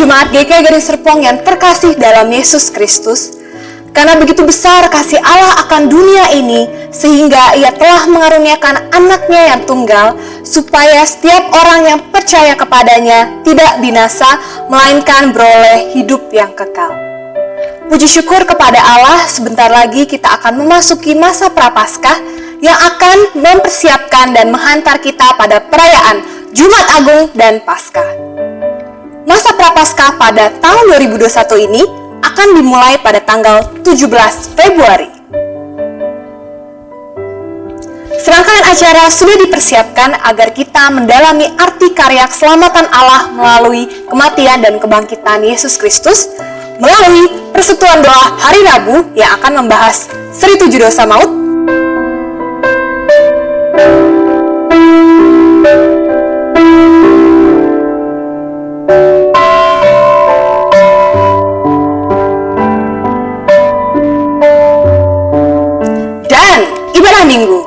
Jemaat GKI Gading Serpong yang terkasih dalam Yesus Kristus, karena begitu besar kasih Allah akan dunia ini, sehingga Ia telah mengaruniakan anaknya yang tunggal, supaya setiap orang yang percaya kepadanya tidak binasa, melainkan beroleh hidup yang kekal. Puji syukur kepada Allah, sebentar lagi kita akan memasuki masa Prapaskah yang akan mempersiapkan dan menghantar kita pada perayaan Jumat Agung dan Paskah. Masa Prapaskah pada tahun 2021 ini akan dimulai pada tanggal 17 Februari. Serangkaian acara sudah dipersiapkan agar kita mendalami arti karya keselamatan Allah melalui kematian dan kebangkitan Yesus Kristus, melalui persekutuan doa hari Rabu yang akan membahas seri 7 dosa maut, Minggu.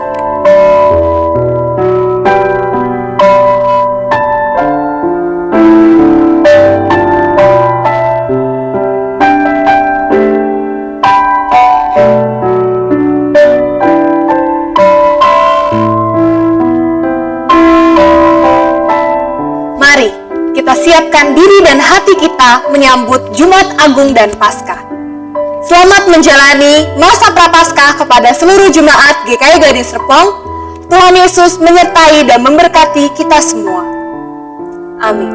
Mari kita siapkan diri dan hati kita menyambut Jumat Agung dan Paskah. Selamat menjalani masa Prapaskah kepada seluruh jemaat GKI Gading Serpong. Tuhan Yesus menyertai dan memberkati kita semua. Amin.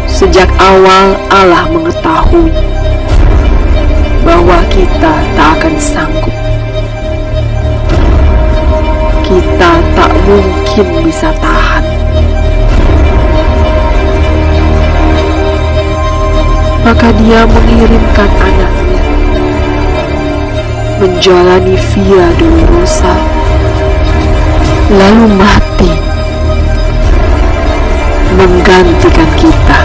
Sejak awal Allah mengetahui bahwa kita tak akan sanggup. Kita tak mungkin bisa tahan. Maka Dia mengirimkan anaknya menjalani via dolorosa, lalu mati menggantikan kita.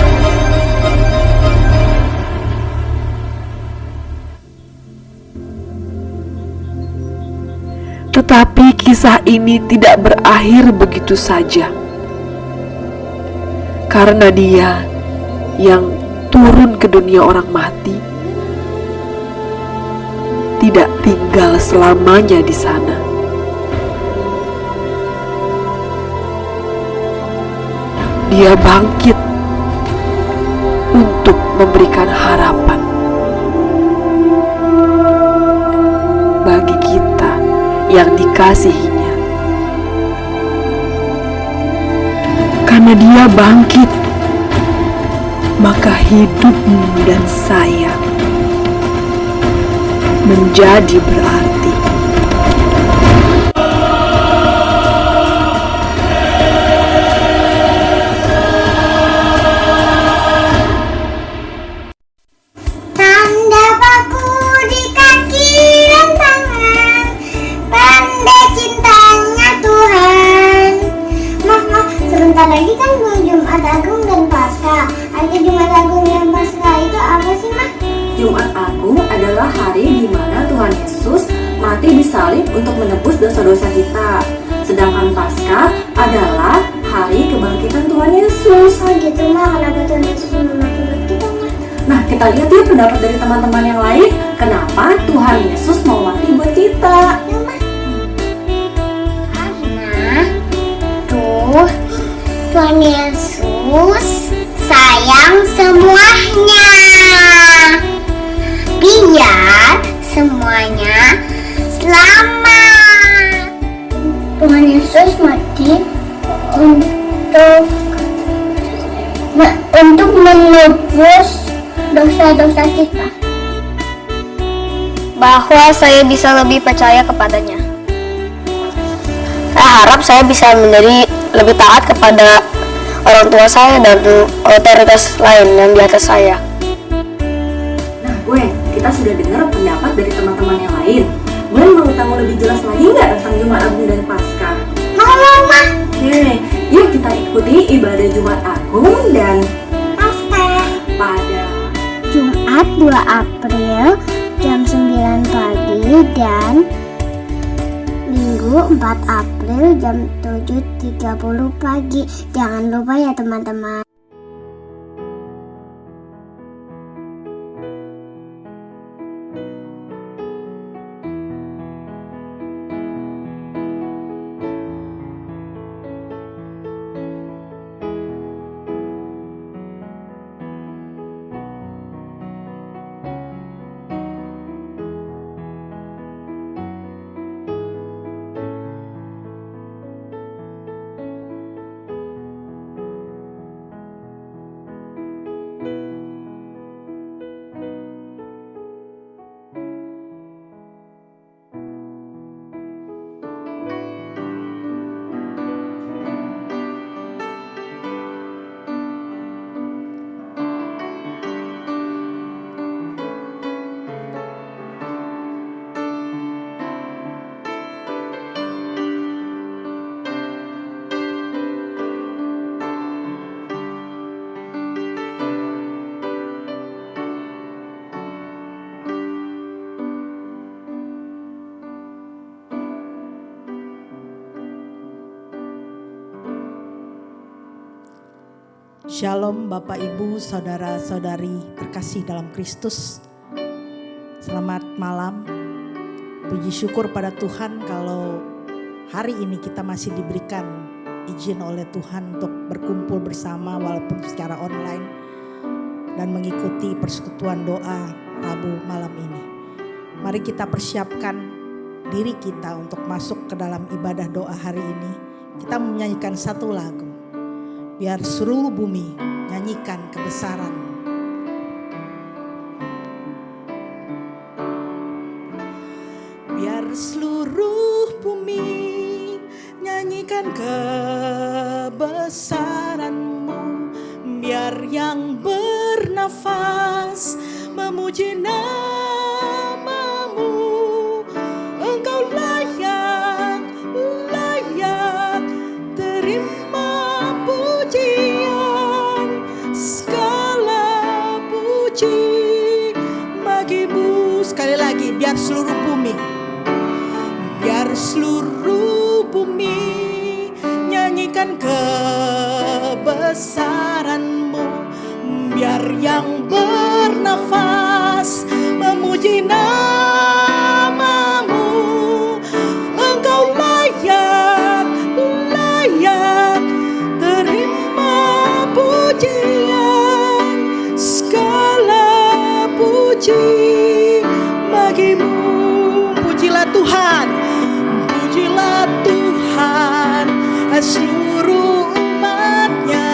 Tetapi kisah ini tidak berakhir begitu saja, karena Dia yang turun ke dunia orang mati tidak tinggal selamanya di sana. Dia bangkit untuk memberikan harapan bagi kita yang dikasihinya. Karena Dia bangkit, maka hidupmu dan saya menjadi berarti. Tanda paku di kaki dan tangan, tanda cintanya Tuhan. Mah, sebentar lagi kan Jumat Agung dan Paskah. Ada Jumat Agung dan Paskah itu apa sih, Mah? Jumat Agung adalah hari di mana Tuhan Yesus mati di salib untuk menebus dosa-dosa kita. Sedangkan Paskah adalah hari kebangkitan Tuhan Yesus. Oh gitu, Mah. Kenapa Tuhan Yesus mati buat kita, Mah? Nah, kita lihat yuk pendapat dari teman-teman yang lain. Kenapa Tuhan Yesus mau mati buat kita? Ya, Mah. Karena Tuhan Yesus sayang semuanya. Biar semuanya selamat. Tuhan Yesus mati untuk menebus dosa-dosa kita. Bahwa saya bisa lebih percaya kepadanya. Saya harap saya bisa menjadi lebih taat kepada orang tua saya dan otoritas lain yang di atas saya. Nah, Gwen, kita sudah dengar pendapat dari teman-teman yang lain. Gwen mau tahu lebih jelas lagi nggak tentang Jumat Agung dan Paskah? Mau, Mah. Oke, yuk kita ikuti ibadah Jumat Agung dan Paskah pada Jumat 2 April jam 9 pagi dan Minggu Minggu 4 April jam 7.30 pagi. Jangan lupa ya teman-teman. Shalom Bapak Ibu, Saudara-saudari terkasih dalam Kristus. Selamat malam. Puji syukur pada Tuhan kalau hari ini kita masih diberikan izin oleh Tuhan untuk berkumpul bersama walaupun secara online dan mengikuti persekutuan doa Rabu malam ini. Mari kita persiapkan diri kita untuk masuk ke dalam ibadah doa hari ini. Kita menyanyikan satu lagu. Biar seluruh bumi nyanyikan kebesaran-Mu. Biar seluruh bumi nyanyikan kebesaran-Mu. Biar yang bernafas memuji nama-Mu. Engkau layak terima pujian, segala puji bagi-Mu. Sekali lagi, biar seluruh bumi nyanyikan kebesaran-Mu. Biar yang bernafas memuji nama-Mu. Engkau layak terima pujian, segala puji bagi-Mu. Pujilah Tuhan, seluruh umat-Nya.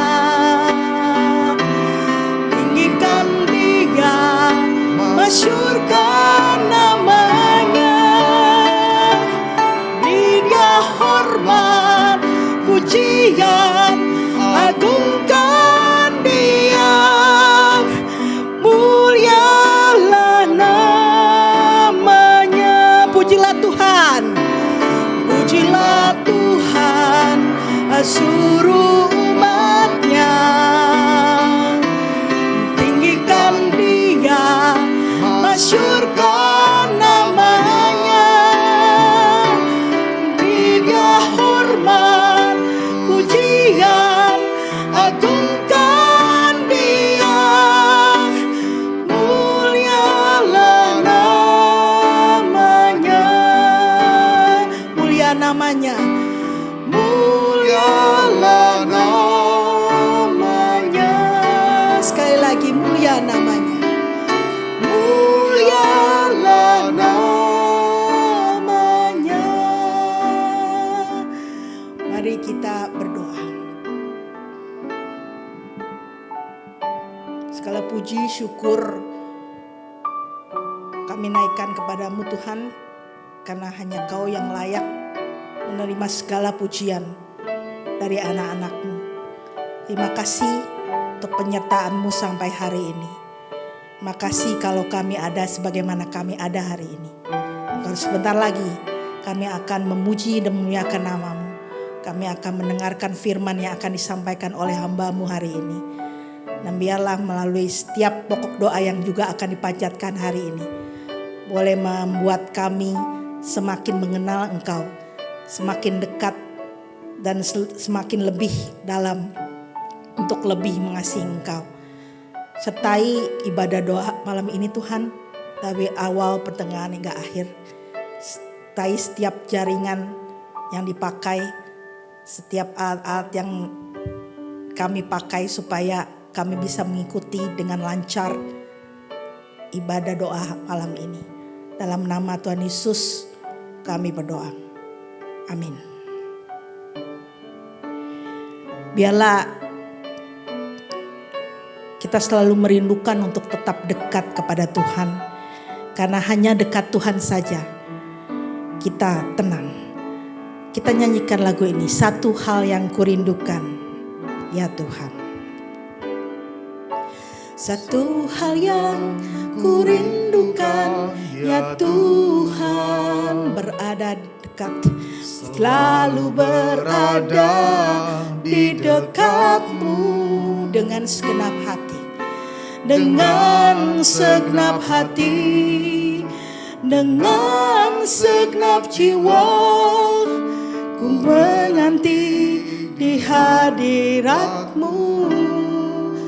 Tinggikan Dia, masyhurkan nama-Nya. Beri Dia hormat, pujian, agungkan Dia. Mulialah nama-Nya. Pujilah Tuhan, seluruh umat-Nya. Tinggikan Dia, masyhurkan nama-Nya. Beri Dia hormat, pujian, agungkan Dia. Mulialah nama-Nya. Mulia nama-Nya. Mulialah nama-Nya. Sekali lagi, mulia nama-Nya. Mulialah nama-Nya. Mari kita berdoa. Segala puji syukur kami naikkan kepadamu Tuhan, karena hanya Kau yang layak menerima segala pujian dari anak-anak-Mu. Terima kasih untuk penyertaan-Mu sampai hari ini. Makasih kalau kami ada sebagaimana kami ada hari ini. Kalau sebentar lagi kami akan memuji dan memuliakan nama-Mu. Kami akan mendengarkan firman yang akan disampaikan oleh hamba-Mu hari ini. Dan biarlah melalui setiap pokok doa yang juga akan dipanjatkan hari ini, boleh membuat kami semakin mengenal Engkau semakin dekat dan semakin lebih dalam untuk lebih mengasihi Engkau. Sertai ibadah doa malam ini Tuhan, dari awal, pertengahan hingga akhir. Sertai setiap jaringan yang dipakai, setiap alat-alat yang kami pakai supaya kami bisa mengikuti dengan lancar ibadah doa malam ini. Dalam nama Tuhan Yesus kami berdoa. Amin. Biarlah kita selalu merindukan untuk tetap dekat kepada Tuhan. Karena hanya dekat Tuhan saja kita tenang. Kita nyanyikan lagu ini, satu hal yang kurindukan, ya Tuhan. Satu hal yang kurindukan, ya Tuhan, berada dekat, selalu berada di dekatmu dengan segenap hati. Dengan segenap hati, dengan segenap jiwa, ku menanti di hadirat-Mu.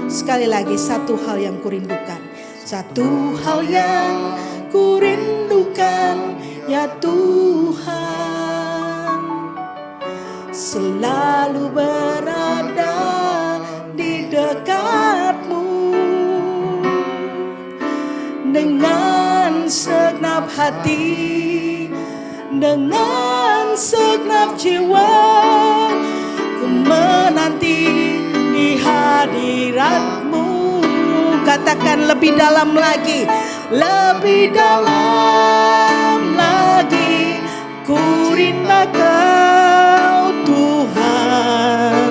Sekali lagi, satu hal yang kurindukan, satu hal yang kurindukan, ya Tuhan, selalu berada di dekat-Mu dengan segenap hati, dengan segenap jiwa, ku menanti di hadirat-Mu. Katakan lebih dalam lagi, lebih dalam lagi, ku rindu Kau Tuhan,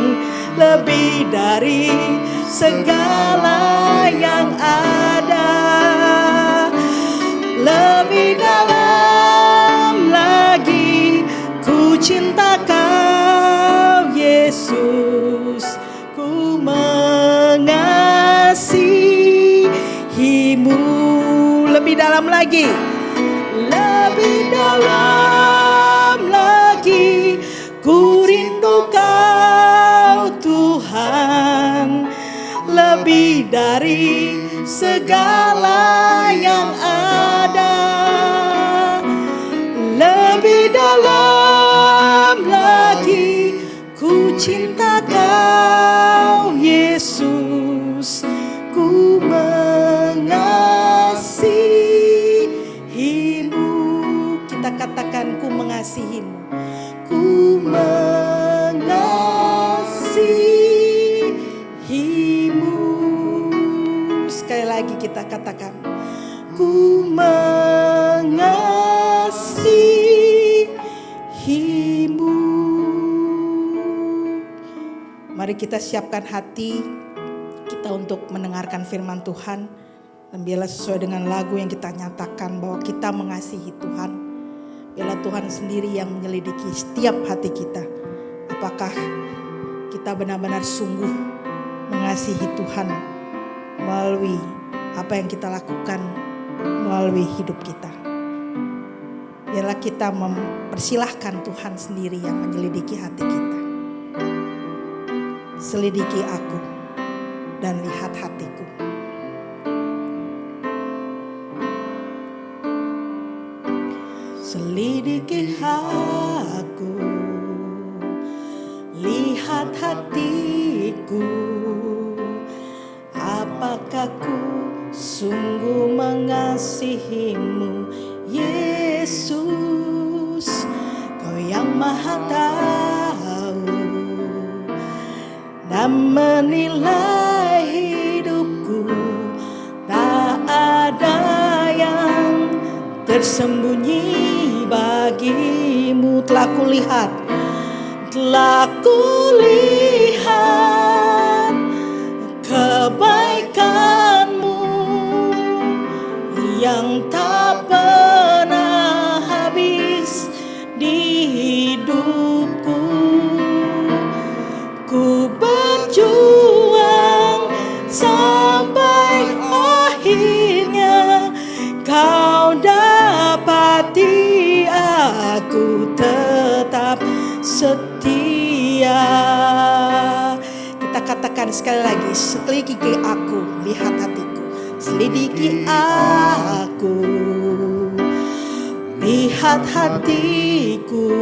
lebih dari segala yang ada. Lebih dalam lagi, ku cinta Kau Yesus, ku mengasihi-Mu. Lebih dalam lagi, lebih dalam lagi, ku rindu Kau Tuhan, lebih dari segala yang ada. Lebih dalam lagi, ku cinta Kau Yesus, ku mengasihi-Mu. Kita katakan, ku mengasihi-Mu, ku mengasihi-Mu. Sekali lagi kita katakan, ku mengasihi-Mu. Mari kita siapkan hati kita untuk mendengarkan firman Tuhan. Dan biarlah sesuai dengan lagu yang kita nyatakan bahwa kita mengasihi Tuhan. Biarlah Tuhan sendiri yang menyelidiki setiap hati kita. Apakah kita benar-benar sungguh mengasihi Tuhan melalui apa yang kita lakukan, melalui hidup kita. Biarlah kita mempersilahkan Tuhan sendiri yang menyelidiki hati kita. Selidiki aku dan lihat hatiku. Selidiki aku, lihat hatiku. Apakah ku sungguh mengasihi-Mu, Yesus? Kau yang Maha Tahu dan menilai hidupku. Tak ada yang tersembunyi bagimu. Telah kulihat kebaikan-Mu yang tak pernah habis di hidupku. Ku berjuang sampai akhirnya Kau dapati aku tetap Kita katakan sekali lagi, selidiki aku, lihat hatiku. Selidiki aku, lihat hatiku.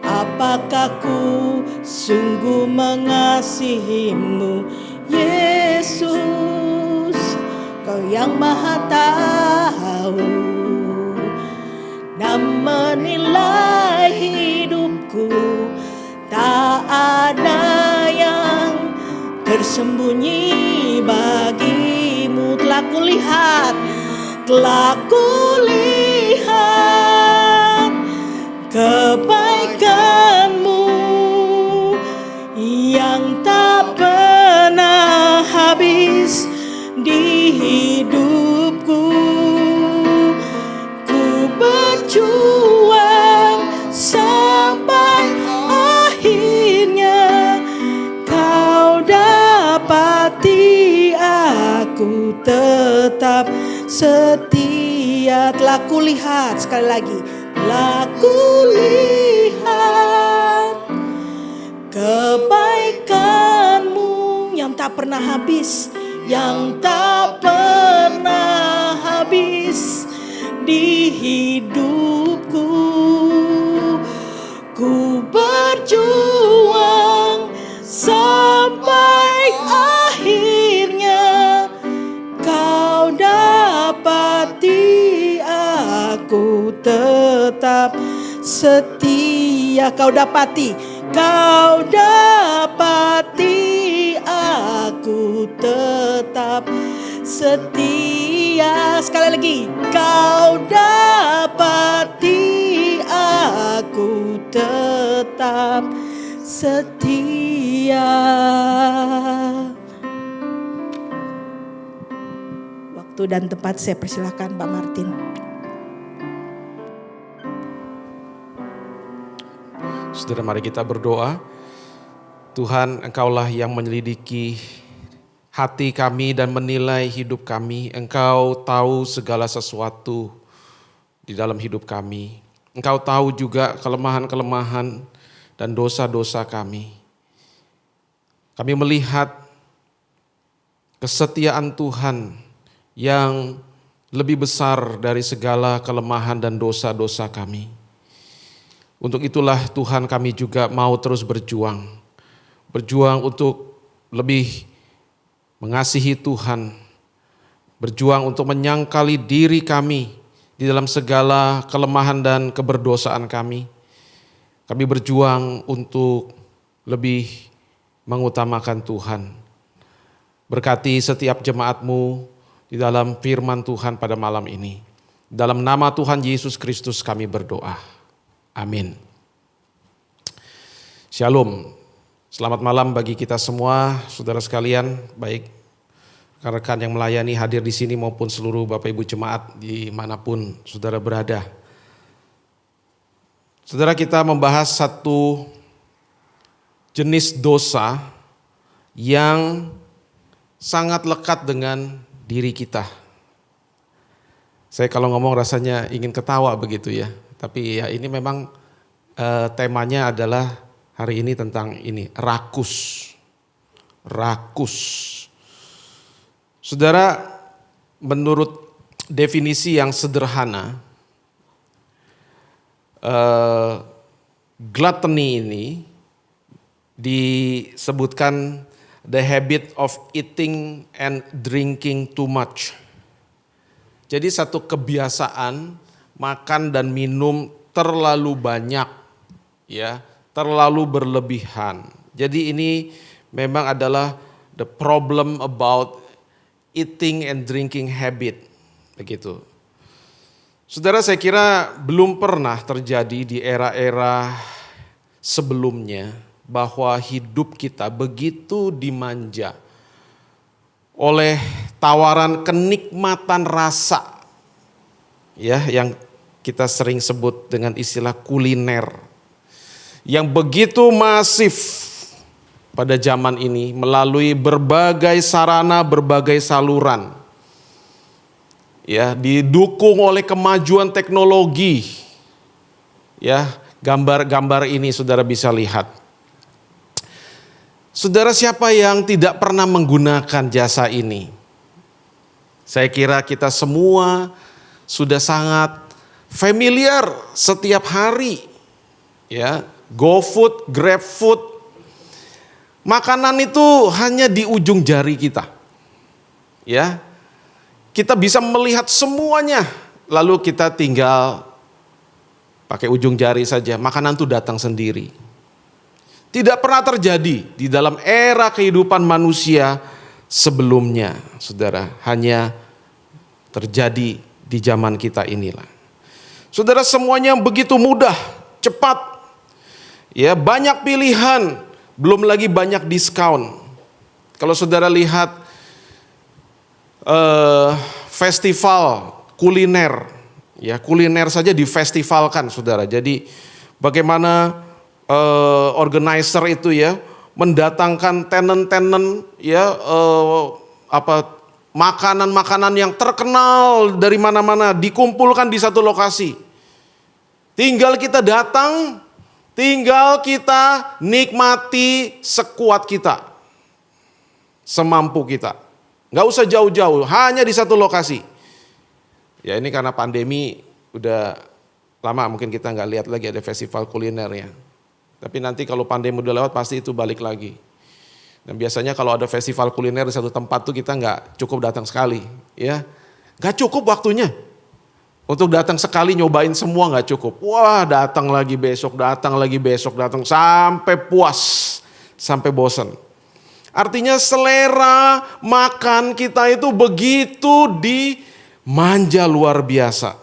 Apakah ku sungguh mengasihimu, Yesus? Kau yang maha tahu dan menilai hidupku. Tak ada yang tersembunyi bagimu. Telah kulihat kebaikanmu yang tak pernah habis di hidupku. Ku berjuang sampai akhirnya kau dapati aku tetap setia. Telah kulihat, sekali lagi, telah kulihat kebaikanmu yang tak pernah habis, yang tak pernah habis di hidupku. Ku berjuang sampai akhirnya kau dapati aku tetap setia. Kau dapati aku tetap setia. Sekali lagi, kau dapati aku tetap setia. Waktu dan tempat saya persilahkan Pak Martin. Saudara, mari kita berdoa. Tuhan, Engkaulah yang menyelidiki hati kami dan menilai hidup kami. Engkau tahu segala sesuatu di dalam hidup kami. Engkau tahu juga kelemahan-kelemahan dan dosa-dosa kami. Kami melihat kesetiaan Tuhan yang lebih besar dari segala kelemahan dan dosa-dosa kami. Untuk itulah Tuhan, kami juga mau terus berjuang untuk lebih mengasihi Tuhan, berjuang untuk menyangkali diri kami di dalam segala kelemahan dan keberdosaan kami. Kami berjuang untuk lebih mengutamakan Tuhan. Berkati setiap jemaat-Mu di dalam firman Tuhan pada malam ini. Dalam nama Tuhan Yesus Kristus kami berdoa. Amin. Shalom. Selamat malam bagi kita semua, saudara sekalian, baik rekan-rekan yang melayani hadir di sini maupun seluruh Bapak Ibu jemaat dimanapun saudara berada. Saudara, kita membahas satu jenis dosa yang sangat lekat dengan diri kita. Saya kalau ngomong rasanya ingin ketawa begitu ya. Tapi ya ini memang temanya adalah hari ini tentang ini, rakus. Rakus. Saudara, menurut definisi yang sederhana, gluttony ini disebutkan the habit of eating and drinking too much. Jadi satu kebiasaan makan dan minum terlalu banyak, ya, terlalu berlebihan. Jadi ini memang adalah the problem about eating and drinking habit, begitu. Saudara, saya kira belum pernah terjadi di era-era sebelumnya bahwa hidup kita begitu dimanja oleh tawaran kenikmatan rasa, ya, yang kita sering sebut dengan istilah kuliner, yang begitu masif pada zaman ini melalui berbagai sarana, berbagai saluran, ya, didukung oleh kemajuan teknologi, ya, gambar-gambar ini saudara bisa lihat. Saudara, siapa yang tidak pernah menggunakan jasa ini? Saya kira kita semua sudah sangat familiar setiap hari. Ya, GoFood, GrabFood. Makanan itu hanya di ujung jari kita. Ya. Kita bisa melihat semuanya, lalu kita tinggal pakai ujung jari saja, makanan itu datang sendiri. Tidak pernah terjadi di dalam era kehidupan manusia sebelumnya, saudara. Hanya terjadi di zaman kita inilah. Saudara, semuanya begitu mudah, cepat. Ya, banyak pilihan, belum lagi banyak diskon. Kalau saudara lihat festival kuliner, ya kuliner saja difestivalkan, saudara. Jadi bagaimana organizer itu ya mendatangkan tenant-tenant ya makanan-makanan yang terkenal dari mana-mana dikumpulkan di satu lokasi. Tinggal kita datang, tinggal kita nikmati sekuat kita, semampu kita. Nggak usah jauh-jauh, hanya di satu lokasi. Ya ini karena pandemi udah lama mungkin kita nggak lihat lagi ada festival kuliner ya. Tapi nanti kalau pandemi udah lewat pasti itu balik lagi. Dan biasanya kalau ada festival kuliner di satu tempat tuh kita nggak cukup datang sekali, ya nggak cukup waktunya untuk datang sekali nyobain semua, nggak cukup. Wah, datang lagi besok, datang sampai puas, sampai bosan. Artinya selera makan kita itu begitu dimanja luar biasa.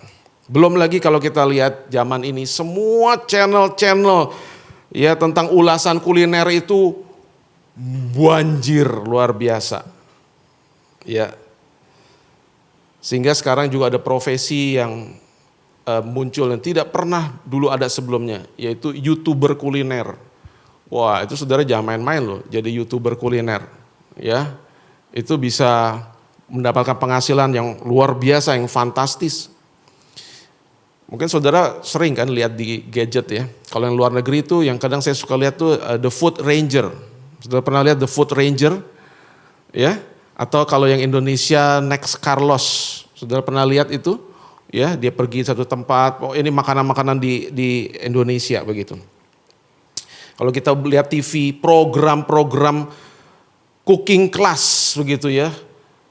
Belum lagi kalau kita lihat zaman ini semua channel-channel ya tentang ulasan kuliner itu banjir luar biasa. Ya. Sehingga sekarang juga ada profesi yang muncul yang tidak pernah dulu ada sebelumnya, yaitu YouTuber kuliner. Wah, itu saudara jangan main-main loh, jadi YouTuber kuliner. Ya. Itu bisa mendapatkan penghasilan yang luar biasa, yang fantastis. Mungkin saudara sering kan lihat di gadget ya. Kalau yang luar negeri itu yang kadang saya suka lihat tuh The Food Ranger. Saudara pernah lihat The Food Ranger? Ya? Atau kalau yang Indonesia Next Carlos. Saudara pernah lihat itu? Ya, dia pergi satu tempat, oh ini makanan-makanan di Indonesia begitu. Kalau kita lihat TV, program-program cooking class begitu ya.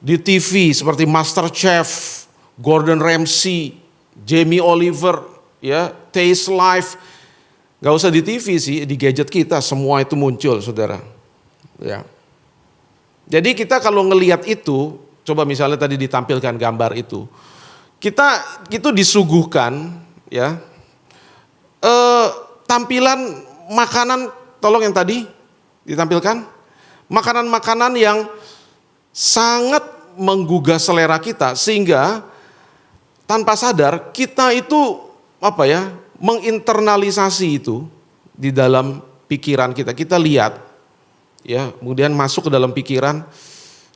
Di TV seperti MasterChef, Gordon Ramsay, Jamie Oliver, ya, Taste Life, gak usah di TV sih, di gadget kita semua itu muncul, saudara. Ya. Jadi kita kalau ngelihat itu, coba misalnya tadi ditampilkan gambar itu, kita itu disuguhkan, ya, tampilan makanan, tolong yang tadi ditampilkan, makanan-makanan yang sangat menggugah selera kita sehingga tanpa sadar kita itu menginternalisasi itu di dalam pikiran kita. Kita lihat ya, kemudian masuk ke dalam pikiran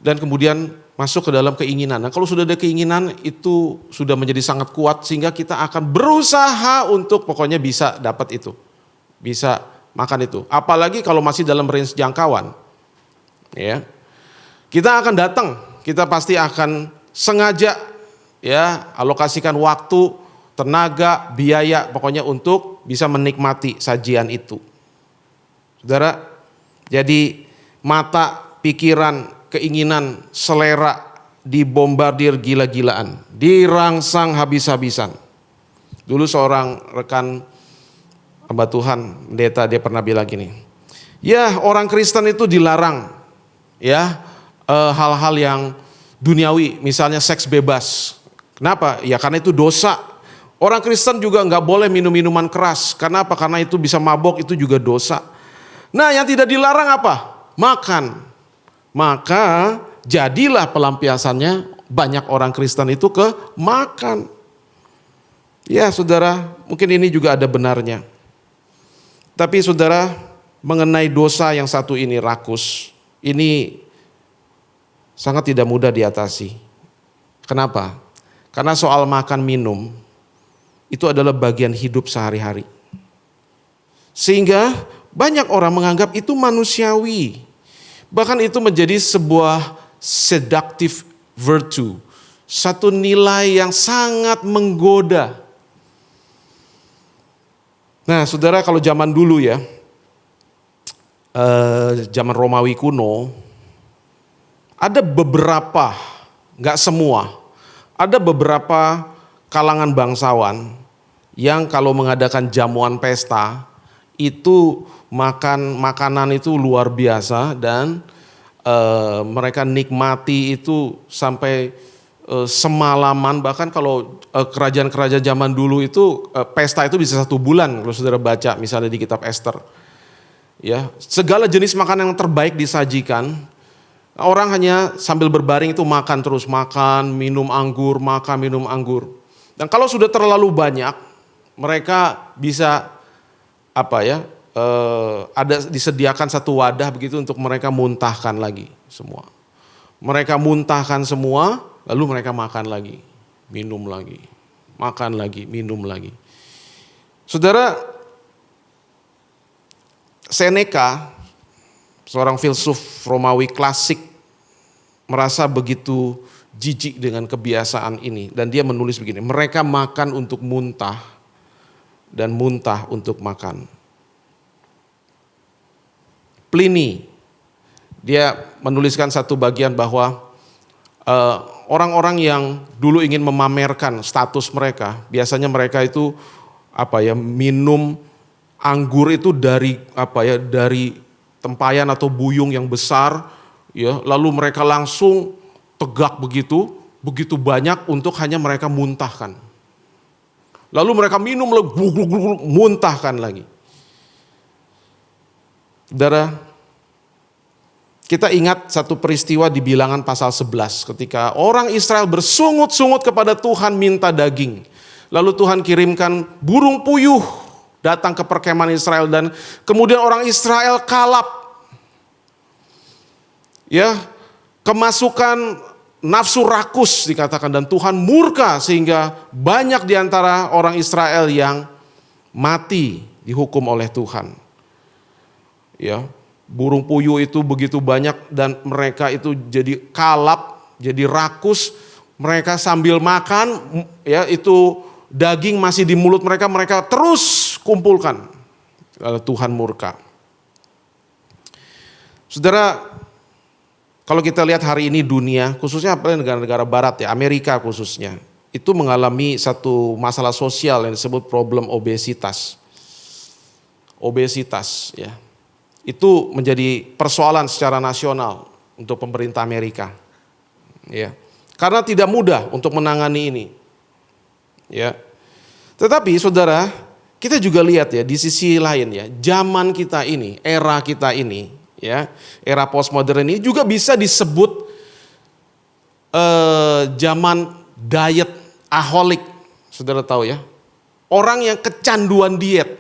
dan kemudian masuk ke dalam keinginan. Nah, kalau sudah ada keinginan itu sudah menjadi sangat kuat sehingga kita akan berusaha untuk pokoknya bisa dapat itu. Bisa makan itu. Apalagi kalau masih dalam range jangkauan. Ya. Kita akan datang, kita pasti akan sengaja ya, alokasikan waktu, tenaga, biaya pokoknya untuk bisa menikmati sajian itu. Saudara, jadi mata, pikiran, keinginan, selera dibombardir gila-gilaan, dirangsang habis-habisan. Dulu seorang rekan hamba Tuhan, pendeta, dia pernah bilang gini, ya orang Kristen itu dilarang ya hal-hal yang duniawi, misalnya seks bebas. Kenapa? Ya karena itu dosa. Orang Kristen juga nggak boleh minum minuman keras. Kenapa? Karena itu bisa mabok, itu juga dosa. Nah, yang tidak dilarang apa? Makan. Maka jadilah pelampiasannya banyak orang Kristen itu ke makan. Ya saudara, mungkin ini juga ada benarnya. Tapi saudara, mengenai dosa yang satu ini, rakus, ini sangat tidak mudah diatasi. Kenapa? Karena soal makan minum itu adalah bagian hidup sehari-hari. Sehingga banyak orang menganggap itu manusiawi. Bahkan itu menjadi sebuah seductive virtue. Satu nilai yang sangat menggoda. Nah saudara, kalau zaman dulu ya, zaman Romawi kuno, ada beberapa, nggak semua, ada beberapa kalangan bangsawan yang kalau mengadakan jamuan pesta, itu makanan itu luar biasa dan mereka nikmati itu sampai semalaman. Bahkan kalau kerajaan-kerajaan zaman dulu itu pesta itu bisa 1 bulan kalau saudara baca misalnya di kitab Ester. Ya, segala jenis makanan yang terbaik disajikan. Orang hanya sambil berbaring itu makan terus, makan, minum anggur, makan, minum anggur. Dan kalau sudah terlalu banyak, mereka bisa ada disediakan satu wadah begitu untuk mereka muntahkan lagi semua. Mereka muntahkan semua, lalu mereka makan lagi, minum lagi, makan lagi, minum lagi. Saudara, Seneca, seorang filsuf Romawi klasik, merasa begitu jijik dengan kebiasaan ini. Dan dia menulis begini, mereka makan untuk muntah dan muntah untuk makan. Pliny, dia menuliskan satu bagian bahwa orang-orang yang dulu ingin memamerkan status mereka, biasanya mereka itu minum anggur itu dari dari tempayan atau buyung yang besar, ya, lalu mereka langsung tegak begitu banyak untuk hanya mereka muntahkan. Lalu mereka minum lagi, muntahkan lagi. Saudara, kita ingat satu peristiwa di Bilangan pasal 11 ketika orang Israel bersungut-sungut kepada Tuhan minta daging. Lalu Tuhan kirimkan burung puyuh datang ke perkemahan Israel dan kemudian orang Israel kalap. Ya, kemasukan nafsu rakus dikatakan dan Tuhan murka sehingga banyak di antara orang Israel yang mati dihukum oleh Tuhan. Ya, burung puyuh itu begitu banyak dan mereka itu jadi kalap, jadi rakus. Mereka sambil makan, ya, itu daging masih di mulut mereka, mereka terus kumpulkan. Tuhan murka. Saudara, kalau kita lihat hari ini dunia, khususnya negara-negara barat ya, Amerika khususnya, itu mengalami satu masalah sosial yang disebut problem obesitas. Obesitas ya. Itu menjadi persoalan secara nasional untuk pemerintah Amerika. Ya. Karena tidak mudah untuk menangani ini. Ya. Tetapi saudara, kita juga lihat ya di sisi lain ya, zaman kita ini, era kita ini, ya, era postmodern ini juga bisa disebut zaman diet aholic. Saudara tahu ya, orang yang kecanduan diet.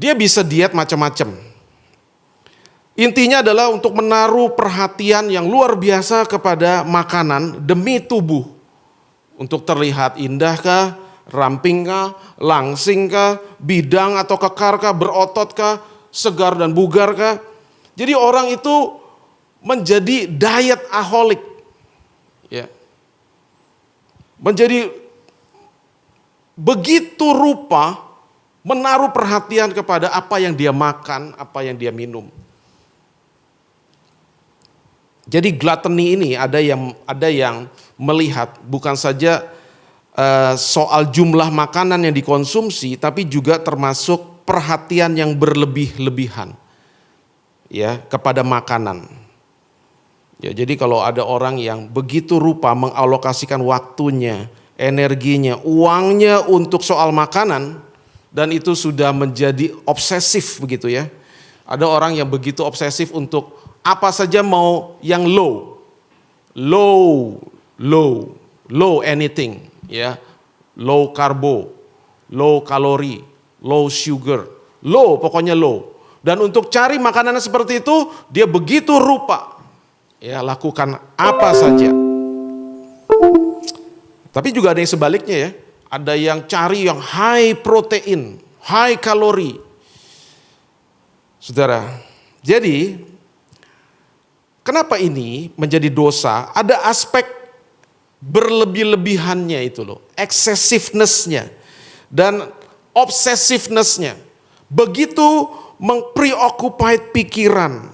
Dia bisa diet macam-macam. Intinya adalah untuk menaruh perhatian yang luar biasa kepada makanan demi tubuh. Untuk terlihat indahkah, rampingkah, langsingkah, bidang atau kekarkah, berototkah, segar dan bugarkah. Jadi orang itu menjadi diet aholic. Ya. Menjadi begitu rupa menaruh perhatian kepada apa yang dia makan, apa yang dia minum. Jadi gluttony ini ada yang melihat bukan saja soal jumlah makanan yang dikonsumsi, tapi juga termasuk perhatian yang berlebih-lebihan ya kepada makanan. Ya, jadi kalau ada orang yang begitu rupa mengalokasikan waktunya, energinya, uangnya untuk soal makanan, dan itu sudah menjadi obsesif begitu ya. Ada orang yang begitu obsesif untuk apa saja mau yang low anything ya. Low karbo, low kalori, low sugar, low pokoknya low. Dan untuk cari makanan seperti itu dia begitu rupa ya lakukan apa saja. Tapi juga ada yang sebaliknya ya. Ada yang cari yang high protein, high kalori. Saudara, jadi kenapa ini menjadi dosa? Ada aspek berlebih-lebihannya itu loh, excessiveness-nya dan obsessiveness-nya. Begitu mengpreoccupied pikiran.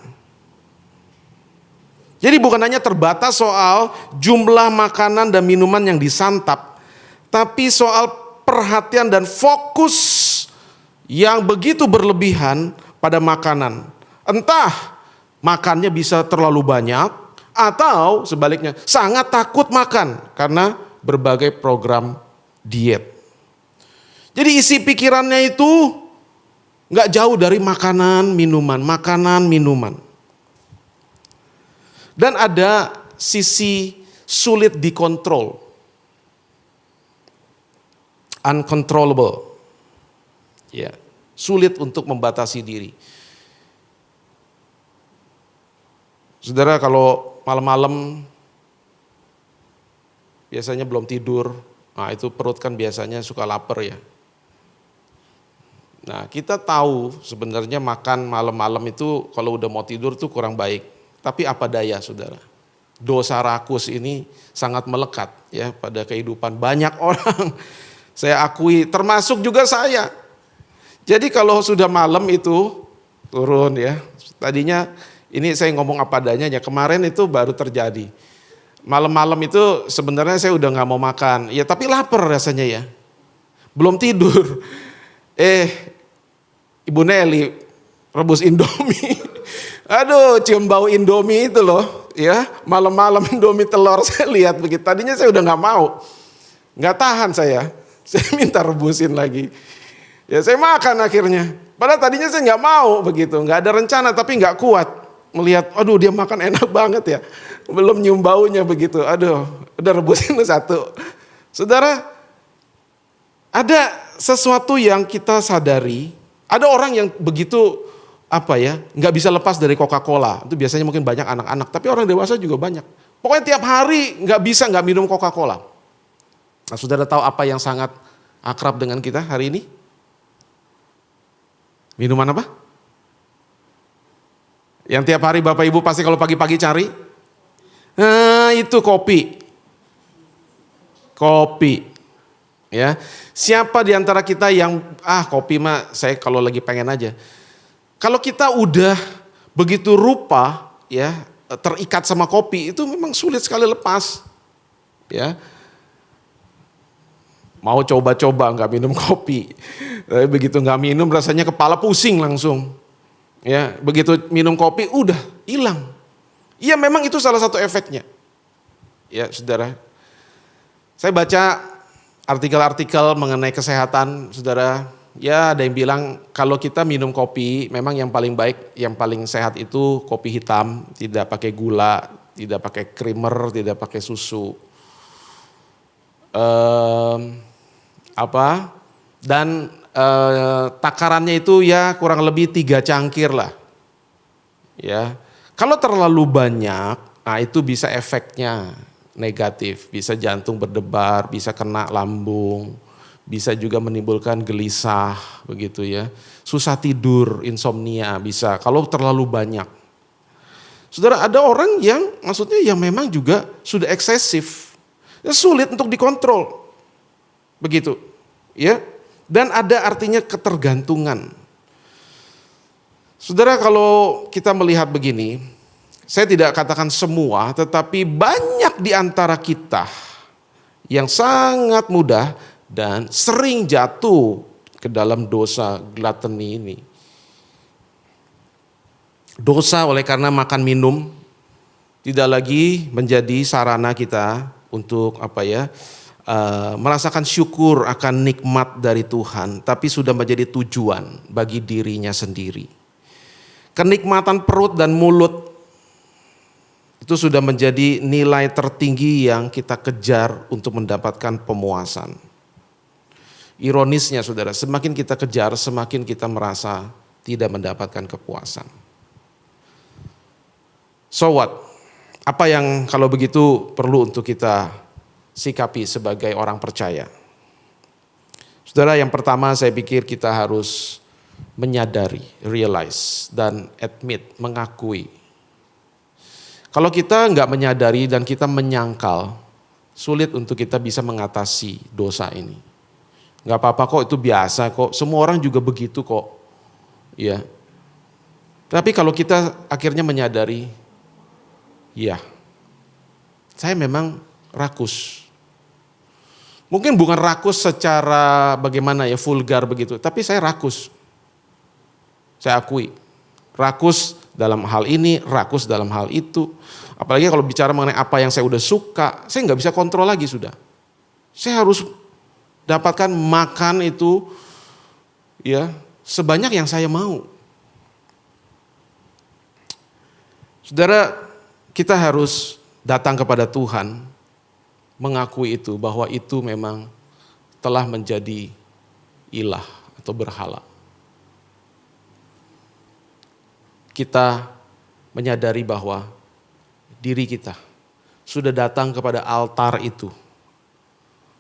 Jadi bukan hanya terbatas soal jumlah makanan dan minuman yang disantap, tapi soal perhatian dan fokus yang begitu berlebihan pada makanan. Entah makannya bisa terlalu banyak, atau sebaliknya sangat takut makan karena berbagai program diet. Jadi isi pikirannya itu gak jauh dari makanan, minuman. Dan ada sisi sulit dikontrol, uncontrollable, ya, sulit untuk membatasi diri. Saudara, kalau malam-malam biasanya belum tidur, nah itu perut kan biasanya suka lapar ya. Nah, kita tahu sebenarnya makan malam-malam itu kalau udah mau tidur tuh kurang baik. Tapi apa daya, saudara? Dosa rakus ini sangat melekat ya pada kehidupan banyak orang. Saya akui, termasuk juga saya. Jadi kalau sudah malam itu turun ya. Tadinya ini saya ngomong apa adanya ya, kemarin itu baru terjadi. Malam-malam itu sebenarnya saya udah gak mau makan. Ya tapi lapar rasanya ya. Belum tidur. Ibu Nelly rebus Indomie. Aduh, cium bau Indomie itu loh, ya. Malam-malam Indomie telur saya lihat begitu. Tadinya saya udah nggak mau, nggak tahan saya minta rebusin lagi. Ya saya makan akhirnya. Padahal tadinya saya nggak mau begitu, nggak ada rencana tapi nggak kuat melihat. Aduh, dia makan enak banget ya. Belum nyium baunya begitu. Aduh, udah rebusin satu. Saudara, ada sesuatu yang kita sadari. Ada orang yang begitu nggak bisa lepas dari Coca-Cola. Itu biasanya mungkin banyak anak-anak, tapi orang dewasa juga banyak. Pokoknya tiap hari nggak bisa nggak minum Coca-Cola. Nah, saudara tahu apa yang sangat akrab dengan kita hari ini? Minuman apa? Yang tiap hari Bapak Ibu pasti kalau pagi-pagi cari? Nah, itu kopi. Kopi. Ya. Siapa di antara kita yang kopi mah saya kalau lagi pengen aja. Kalau kita udah begitu rupa ya terikat sama kopi itu memang sulit sekali lepas. Ya. Mau coba-coba nggak minum kopi. Tapi begitu nggak minum rasanya kepala pusing langsung. Ya, begitu minum kopi udah hilang. Iya memang itu salah satu efeknya. Ya, saudara. Saya baca artikel-artikel mengenai kesehatan, saudara. Ya ada yang bilang kalau kita minum kopi memang yang paling baik, yang paling sehat itu kopi hitam, tidak pakai gula, tidak pakai creamer, tidak pakai susu. Dan takarannya itu ya kurang lebih 3 cangkir lah. Ya, kalau terlalu banyak, nah itu bisa efeknya negatif, bisa jantung berdebar, bisa kena lambung. Bisa juga menimbulkan gelisah begitu ya. Susah tidur, insomnia bisa kalau terlalu banyak. Saudara, ada orang yang maksudnya yang memang juga sudah eksesif. Ya, sulit untuk dikontrol. Begitu. Ya. Dan ada artinya ketergantungan. Saudara, kalau kita melihat begini, saya tidak katakan semua, tetapi banyak di antara kita yang sangat mudah dan sering jatuh ke dalam dosa gluttony ini. Dosa oleh karena makan minum tidak lagi menjadi sarana kita untuk merasakan syukur akan nikmat dari Tuhan, tapi sudah menjadi tujuan bagi dirinya sendiri. Kenikmatan perut dan mulut itu sudah menjadi nilai tertinggi yang kita kejar untuk mendapatkan pemuasan. Ironisnya saudara, semakin kita kejar, semakin kita merasa tidak mendapatkan kepuasan. So what? Apa yang kalau begitu perlu untuk kita sikapi sebagai orang percaya? Saudara, yang pertama saya pikir kita harus menyadari, realize, dan admit, mengakui. Kalau kita nggak menyadari dan kita menyangkal, sulit untuk kita bisa mengatasi dosa ini. Nggak apa-apa kok, itu biasa kok, semua orang juga begitu kok. Ya. Tapi kalau kita akhirnya menyadari, ya, saya memang rakus. Mungkin bukan rakus secara bagaimana ya, vulgar begitu, tapi saya rakus. Saya akui, rakus dalam hal ini, rakus dalam hal itu. Apalagi kalau bicara mengenai apa yang saya udah suka, saya nggak bisa kontrol lagi sudah. Saya harus dapatkan makan itu ya sebanyak yang saya mau. Saudara, kita harus datang kepada Tuhan, mengakui itu, bahwa itu memang telah menjadi ilah atau berhala. Kita menyadari bahwa diri kita sudah datang kepada altar itu,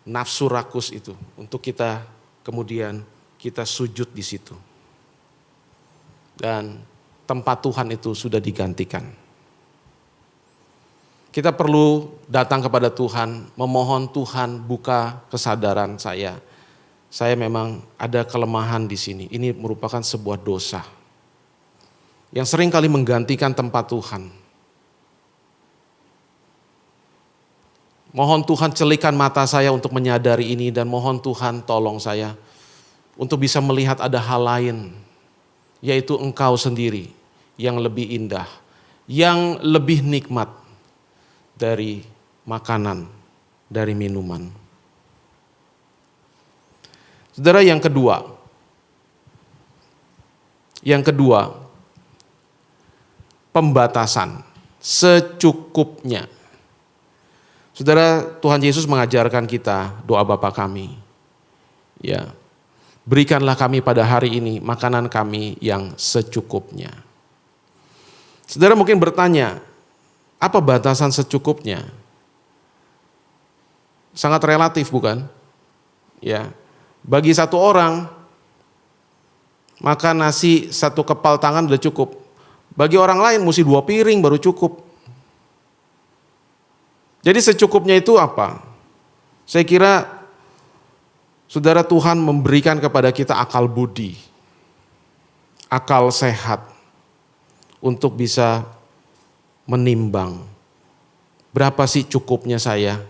nafsu rakus itu, untuk kita kemudian kita sujud di situ. Dan tempat Tuhan itu sudah digantikan. Kita perlu datang kepada Tuhan, memohon Tuhan buka kesadaran saya. Saya memang ada kelemahan di sini. Ini merupakan sebuah dosa yang sering kali menggantikan tempat Tuhan. Mohon Tuhan celikan mata saya untuk menyadari ini, dan mohon Tuhan tolong saya untuk bisa melihat ada hal lain, yaitu Engkau sendiri yang lebih indah, yang lebih nikmat dari makanan, dari minuman. Saudara, yang kedua, pembatasan secukupnya. Saudara, Tuhan Yesus mengajarkan kita doa Bapa kami. Ya, berikanlah kami pada hari ini makanan kami yang secukupnya. Saudara mungkin bertanya, apa batasan secukupnya? Sangat relatif, bukan? Ya, bagi satu orang makan nasi satu kepal tangan sudah cukup. Bagi orang lain mesti 2 piring baru cukup. Jadi secukupnya itu apa? Saya kira saudara, Tuhan memberikan kepada kita akal budi, akal sehat untuk bisa menimbang berapa sih cukupnya saya.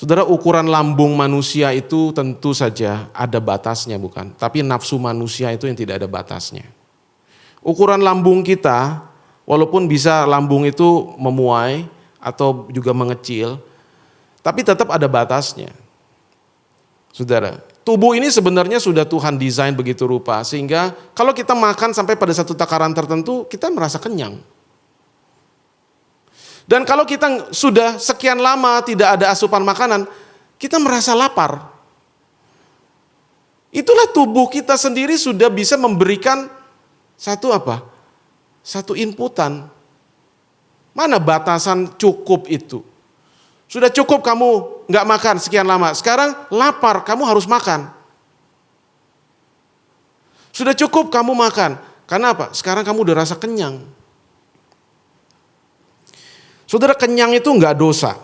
Saudara, ukuran lambung manusia itu tentu saja ada batasnya, bukan? Tapi nafsu manusia itu yang tidak ada batasnya. Ukuran lambung kita, walaupun bisa lambung itu memuai atau juga mengecil, tapi tetap ada batasnya. Saudara, tubuh ini sebenarnya sudah Tuhan desain begitu rupa, sehingga kalau kita makan sampai pada satu takaran tertentu, kita merasa kenyang. Dan kalau kita sudah sekian lama tidak ada asupan makanan, kita merasa lapar. Itulah tubuh kita sendiri sudah bisa memberikan satu apa? Satu inputan. Mana batasan cukup itu? Sudah cukup kamu nggak makan sekian lama. Sekarang lapar, kamu harus makan. Sudah cukup kamu makan. Karena apa? Sekarang kamu udah rasa kenyang. Saudara, kenyang itu nggak dosa.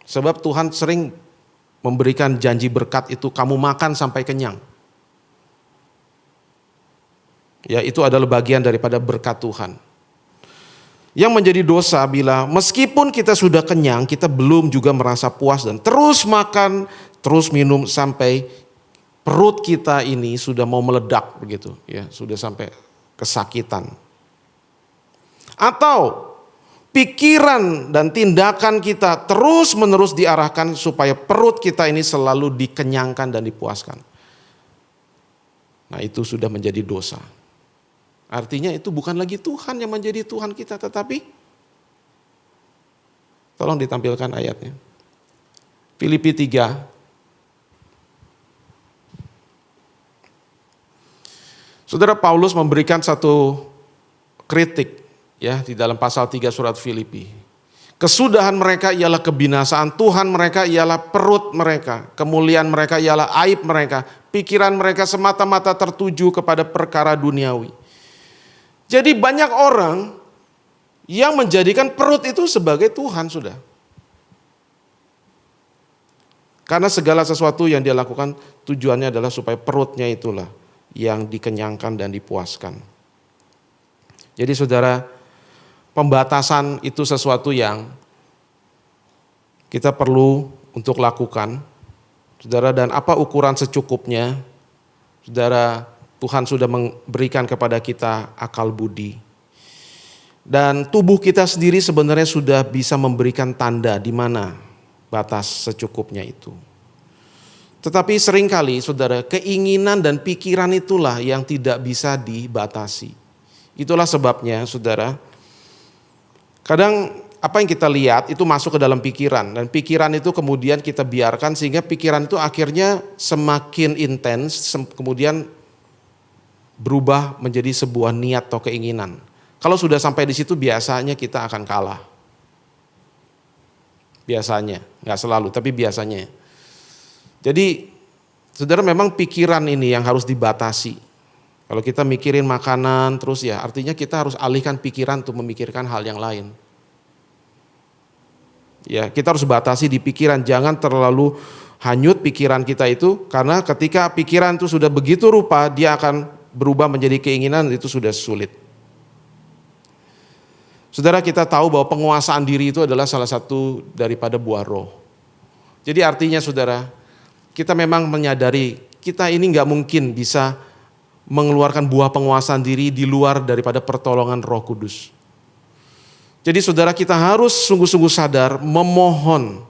Sebab Tuhan sering memberikan janji berkat itu, kamu makan sampai kenyang. Ya, itu adalah bagian daripada berkat Tuhan. Yang menjadi dosa bila meskipun kita sudah kenyang, kita belum juga merasa puas dan terus makan, terus minum sampai perut kita ini sudah mau meledak begitu, ya, sudah sampai kesakitan. Atau pikiran dan tindakan kita terus-menerus diarahkan supaya perut kita ini selalu dikenyangkan dan dipuaskan. Nah, itu sudah menjadi dosa. Artinya itu bukan lagi Tuhan yang menjadi Tuhan kita, tetapi tolong ditampilkan ayatnya. Filipi 3. Saudara, Paulus memberikan satu kritik ya di dalam pasal 3 surat Filipi. Kesudahan mereka ialah kebinasaan, Tuhan mereka ialah perut mereka, kemuliaan mereka ialah aib mereka, pikiran mereka semata-mata tertuju kepada perkara duniawi. Jadi banyak orang yang menjadikan perut itu sebagai Tuhan sudah. Karena segala sesuatu yang dia lakukan tujuannya adalah supaya perutnya itulah yang dikenyangkan dan dipuaskan. Jadi saudara, pembatasan itu sesuatu yang kita perlu untuk lakukan. Saudara, dan apa ukuran secukupnya? Saudara, Tuhan sudah memberikan kepada kita akal budi. Dan tubuh kita sendiri sebenarnya sudah bisa memberikan tanda di mana batas secukupnya itu. Tetapi seringkali saudara, keinginan dan pikiran itulah yang tidak bisa dibatasi. Itulah sebabnya saudara, kadang apa yang kita lihat itu masuk ke dalam pikiran, dan pikiran itu kemudian kita biarkan sehingga pikiran itu akhirnya semakin intens, kemudian berubah menjadi sebuah niat atau keinginan. Kalau sudah sampai di situ biasanya kita akan kalah. Biasanya, nggak selalu, tapi biasanya. Jadi saudara, memang pikiran ini yang harus dibatasi. Kalau kita mikirin makanan terus ya, artinya kita harus alihkan pikiran untuk memikirkan hal yang lain. Ya, kita harus batasi di pikiran, jangan terlalu hanyut pikiran kita itu, karena ketika pikiran itu sudah begitu rupa, dia akan berubah menjadi keinginan, itu sudah sulit. Saudara, kita tahu bahwa penguasaan diri itu adalah salah satu daripada buah roh. Jadi artinya saudara, kita memang menyadari kita ini nggak mungkin bisa mengeluarkan buah penguasaan diri di luar daripada pertolongan Roh Kudus. Jadi saudara, kita harus sungguh-sungguh sadar memohon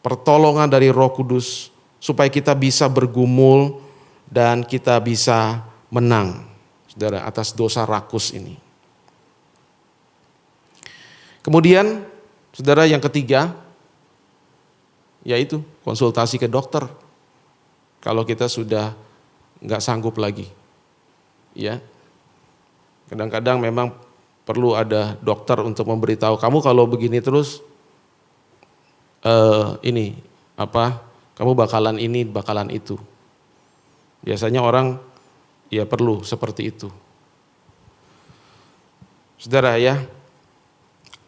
pertolongan dari Roh Kudus supaya kita bisa bergumul dan kita bisa menang, saudara, atas dosa rakus ini. Kemudian saudara, yang ketiga yaitu konsultasi ke dokter kalau kita sudah nggak sanggup lagi. Ya, kadang-kadang memang perlu ada dokter untuk memberitahu kamu kalau begini terus kamu bakalan ini, bakalan itu. Biasanya orang ya perlu seperti itu. Saudara ya,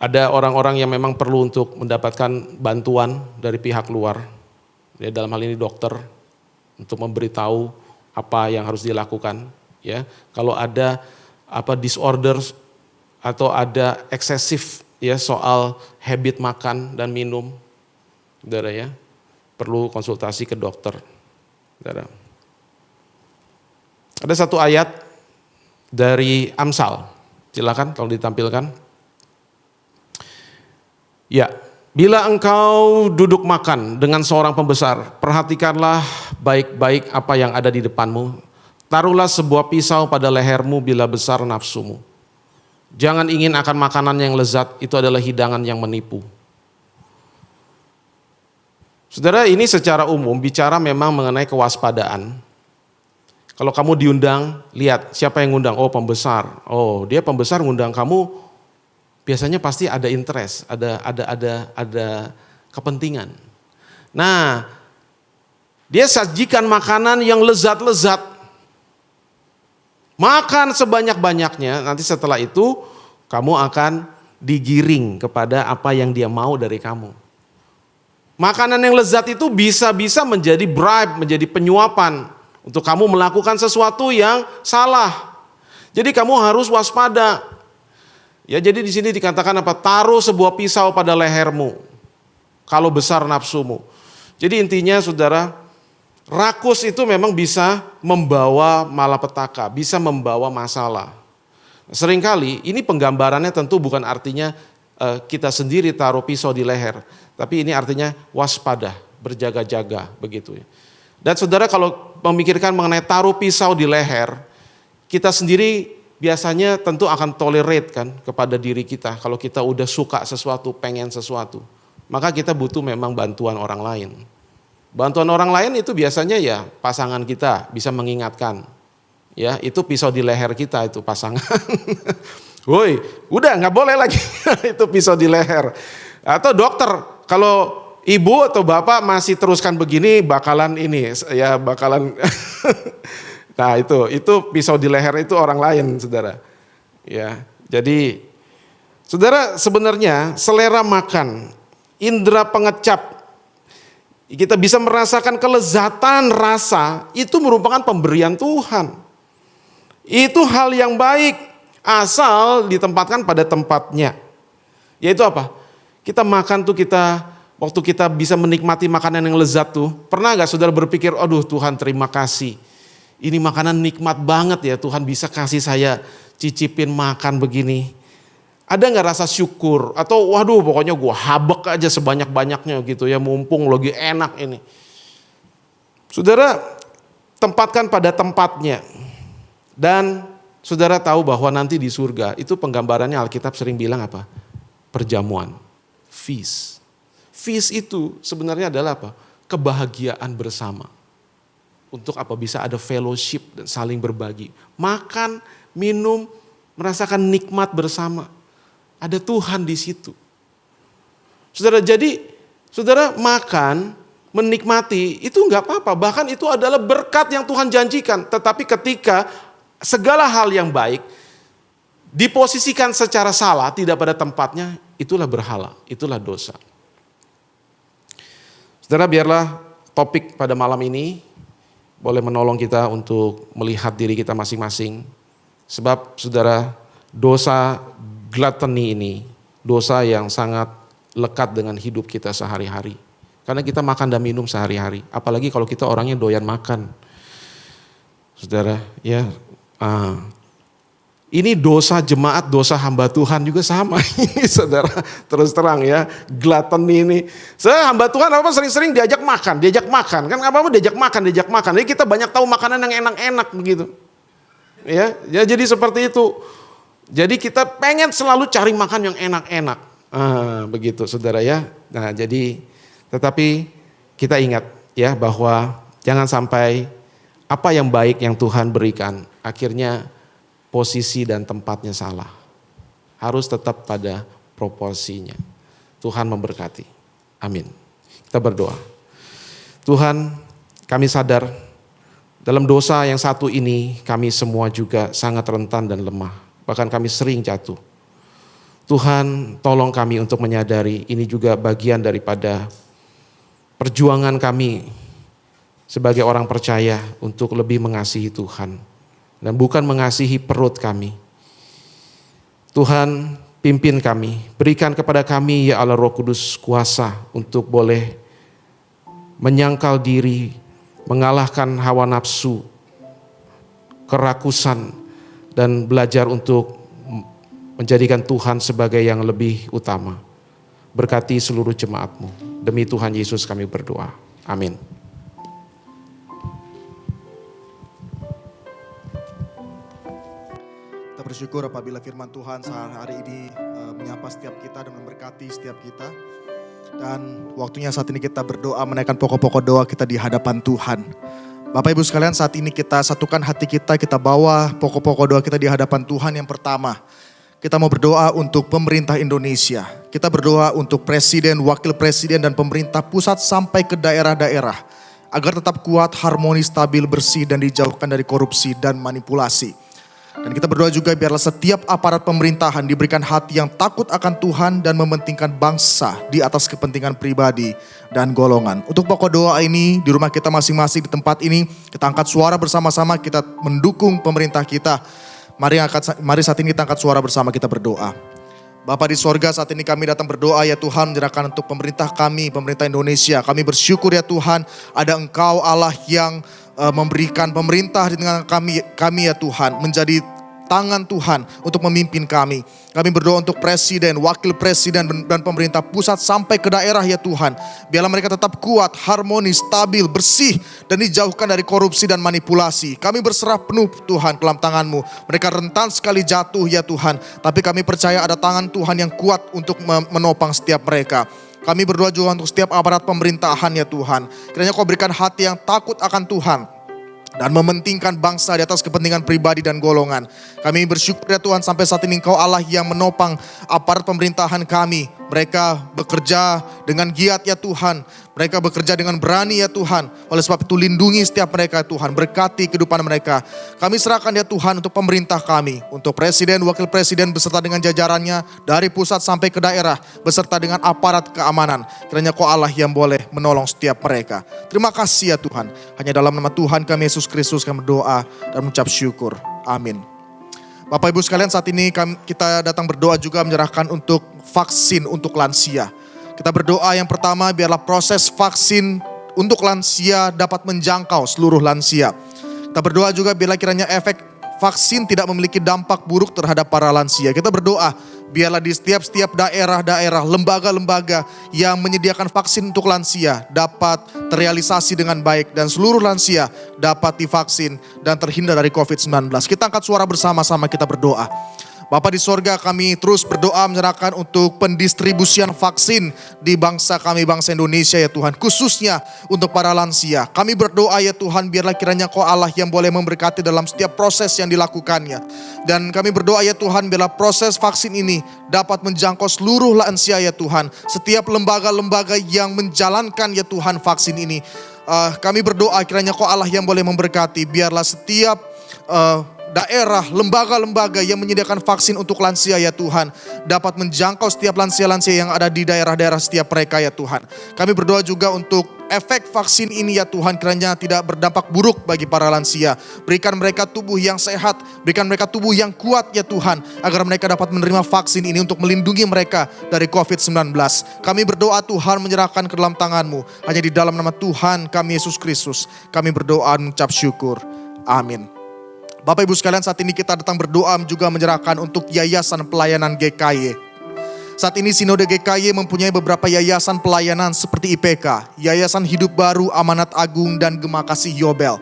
ada orang-orang yang memang perlu untuk mendapatkan bantuan dari pihak luar. Ya, dalam hal ini dokter, untuk memberitahu apa yang harus dilakukan. Ya, kalau ada disorders atau ada eksesif ya soal habit makan dan minum, saudara ya, perlu konsultasi ke dokter. Saudara. Ada satu ayat dari Amsal, silakan kalau ditampilkan. Ya, bila engkau duduk makan dengan seorang pembesar, perhatikanlah baik-baik apa yang ada di depanmu. Taruhlah sebuah pisau pada lehermu bila besar nafsumu. Jangan ingin akan makanan yang lezat, itu adalah hidangan yang menipu. Saudara, ini secara umum bicara memang mengenai kewaspadaan. Kalau kamu diundang, lihat siapa yang ngundang. Oh, pembesar. Oh, dia pembesar ngundang kamu. Biasanya pasti ada interest, ada kepentingan. Nah, dia sajikan makanan yang lezat-lezat. Makan sebanyak-banyaknya, nanti setelah itu kamu akan digiring kepada apa yang dia mau dari kamu. Makanan yang lezat itu bisa-bisa menjadi bribe, menjadi penyuapan untuk kamu melakukan sesuatu yang salah. Jadi kamu harus waspada. Ya, jadi di sini dikatakan apa? Taruh sebuah pisau pada lehermu kalau besar nafsumu. Jadi intinya saudara, rakus itu memang bisa membawa malapetaka, bisa membawa masalah. Seringkali ini penggambarannya tentu bukan artinya kita sendiri taruh pisau di leher, tapi ini artinya waspada, berjaga-jaga begitu ya. Dan saudara, kalau memikirkan mengenai taruh pisau di leher, kita sendiri biasanya tentu akan tolerate kan kepada diri kita. Kalau kita udah suka sesuatu, pengen sesuatu, maka kita butuh memang bantuan orang lain. Bantuan orang lain itu biasanya ya pasangan kita bisa mengingatkan. Ya, itu pisau di leher kita itu pasangan. Woi, udah nggak boleh lagi. Itu pisau di leher. Atau dokter, kalau ibu atau bapak masih teruskan begini, bakalan ini, ya bakalan. Nah itu pisau di leher itu orang lain, saudara. Ya, jadi saudara sebenarnya selera makan, indera pengecap, kita bisa merasakan kelezatan rasa, itu merupakan pemberian Tuhan. Itu hal yang baik. Asal ditempatkan pada tempatnya. Yaitu apa? Kita makan tuh waktu kita bisa menikmati makanan yang lezat tuh. Pernah gak saudara berpikir, aduh Tuhan terima kasih. Ini makanan nikmat banget ya, Tuhan bisa kasih saya cicipin makan begini. Ada gak rasa syukur? Atau waduh pokoknya gue habek aja sebanyak-banyaknya gitu ya, mumpung lagi enak ini. Saudara, tempatkan pada tempatnya. Dan saudara tahu bahwa nanti di surga itu penggambarannya Alkitab sering bilang apa? Perjamuan, feast. Feast itu sebenarnya adalah apa? Kebahagiaan bersama. Untuk apa? Bisa ada fellowship dan saling berbagi. Makan, minum, merasakan nikmat bersama. Ada Tuhan di situ. Saudara, jadi saudara makan, menikmati itu enggak apa-apa. Bahkan itu adalah berkat yang Tuhan janjikan. Tetapi ketika segala hal yang baik diposisikan secara salah, tidak pada tempatnya, itulah berhala, itulah dosa. Saudara, biarlah topik pada malam ini boleh menolong kita untuk melihat diri kita masing-masing. Sebab saudara, dosa gluttony ini, dosa yang sangat lekat dengan hidup kita sehari-hari. Karena kita makan dan minum sehari-hari, apalagi kalau kita orangnya doyan makan. Saudara, ya. Ini dosa jemaat, dosa hamba Tuhan juga sama. Ini saudara, terus terang ya, gluttony ini. Saya hamba Tuhan apa sering-sering diajak makan. Kan apa-apa diajak makan. Jadi kita banyak tahu makanan yang enak-enak begitu. Ya jadi seperti itu. Jadi kita pengen selalu cari makan yang enak-enak. Begitu saudara ya. Nah jadi, tetapi kita ingat ya bahwa jangan sampai apa yang baik yang Tuhan berikan, akhirnya posisi dan tempatnya salah. Harus tetap pada proporsinya. Tuhan memberkati. Amin. Kita berdoa. Tuhan, kami sadar dalam dosa yang satu ini kami semua juga sangat rentan dan lemah. Bahkan kami sering jatuh. Tuhan, tolong kami untuk menyadari ini juga bagian daripada perjuangan kami sebagai orang percaya untuk lebih mengasihi Tuhan. Dan bukan mengasihi perut kami. Tuhan, pimpin kami. Berikan kepada kami ya Allah Roh Kudus kuasa untuk boleh menyangkal diri, mengalahkan hawa nafsu, kerakusan, dan belajar untuk menjadikan Tuhan sebagai yang lebih utama. Berkati seluruh jemaat-Mu. Demi Tuhan Yesus kami berdoa. Amin. Bersyukur apabila firman Tuhan hari ini menyapa setiap kita dan memberkati setiap kita. Dan waktunya saat ini kita berdoa, menaikkan pokok-pokok doa kita di hadapan Tuhan. Bapak Ibu sekalian, saat ini kita satukan hati kita bawa pokok-pokok doa kita di hadapan Tuhan. Yang pertama, kita mau berdoa untuk pemerintah Indonesia. Kita berdoa untuk presiden, wakil presiden, dan pemerintah pusat sampai ke daerah-daerah. Agar tetap kuat, harmonis, stabil, bersih, dan dijauhkan dari korupsi dan manipulasi. Dan kita berdoa juga biarlah setiap aparat pemerintahan diberikan hati yang takut akan Tuhan dan mementingkan bangsa di atas kepentingan pribadi dan golongan. Untuk pokok doa ini di rumah kita masing-masing, di tempat ini kita angkat suara bersama-sama, kita mendukung pemerintah kita. Mari saat ini kita angkat suara bersama, kita berdoa. Bapa di sorga, saat ini kami datang berdoa ya Tuhan, menyerahkan untuk pemerintah kami, pemerintah Indonesia. Kami bersyukur ya Tuhan, ada Engkau Allah yang memberikan pemerintah dengan kami ya Tuhan, menjadi tangan Tuhan untuk memimpin kami. Kami berdoa untuk presiden, wakil presiden, dan pemerintah pusat sampai ke daerah ya Tuhan. Biarlah mereka tetap kuat, harmonis, stabil, bersih, dan dijauhkan dari korupsi dan manipulasi. Kami berserah penuh Tuhan ke dalam tangan-Mu. Mereka rentan sekali jatuh ya Tuhan, tapi kami percaya ada tangan Tuhan yang kuat untuk menopang setiap mereka. Kami berdoa juga untuk setiap aparat pemerintahan ya Tuhan. Kiranya Kau berikan hati yang takut akan Tuhan. dan mementingkan bangsa di atas kepentingan pribadi dan golongan. Kami bersyukur ya Tuhan, sampai saat ini Engkau Allah yang menopang aparat pemerintahan kami. Mereka bekerja dengan giat ya Tuhan. Mereka bekerja dengan berani ya Tuhan. Oleh sebab itu lindungi setiap mereka Tuhan. Berkati kehidupan mereka. Kami serahkan ya Tuhan untuk pemerintah kami. Untuk presiden, wakil presiden beserta dengan jajarannya. Dari pusat sampai ke daerah. Beserta dengan aparat keamanan. Kiranya Kau Allah yang boleh menolong setiap mereka. Terima kasih ya Tuhan. Hanya dalam nama Tuhan kami Yesus Kristus kami berdoa dan mengucap syukur. Amin. Bapak Ibu sekalian, saat ini kita datang berdoa juga menyerahkan untuk vaksin untuk lansia. Kita berdoa yang pertama, biarlah proses vaksin untuk lansia dapat menjangkau seluruh lansia. Kita berdoa juga biarlah kiranya efek vaksin tidak memiliki dampak buruk terhadap para lansia. Kita berdoa biarlah di setiap daerah-daerah, lembaga-lembaga yang menyediakan vaksin untuk lansia dapat terrealisasi dengan baik dan seluruh lansia dapat divaksin dan terhindar dari COVID-19. Kita angkat suara bersama-sama, kita berdoa. Bapa di sorga, kami terus berdoa menyerahkan untuk pendistribusian vaksin di bangsa kami, bangsa Indonesia ya Tuhan. Khususnya untuk para lansia. Kami berdoa ya Tuhan, biarlah kiranya Kau Allah yang boleh memberkati dalam setiap proses yang dilakukannya. Dan kami berdoa ya Tuhan, biarlah proses vaksin ini dapat menjangkau seluruh lansia ya Tuhan. Setiap lembaga-lembaga yang menjalankan ya Tuhan vaksin ini. Kami berdoa kiranya Kau Allah yang boleh memberkati. Biarlah setiap daerah, lembaga-lembaga yang menyediakan vaksin untuk lansia ya Tuhan dapat menjangkau setiap lansia-lansia yang ada di daerah-daerah setiap mereka ya Tuhan. Kami berdoa juga untuk efek vaksin ini ya Tuhan kiranya tidak berdampak buruk bagi para lansia. Berikan mereka tubuh yang sehat, berikan mereka tubuh yang kuat ya Tuhan, agar mereka dapat menerima vaksin ini untuk melindungi mereka dari COVID-19. Kami berdoa Tuhan, menyerahkan ke dalam tangan-Mu. Hanya di dalam nama Tuhan kami Yesus Kristus kami berdoa dan mengucap syukur. Amin. Bapak Ibu sekalian, saat ini kita datang berdoa juga menyerahkan untuk Yayasan Pelayanan GKY. Saat ini Sinode GKY mempunyai beberapa yayasan pelayanan seperti IPK, Yayasan Hidup Baru, Amanat Agung, dan Gema Kasih Yobel.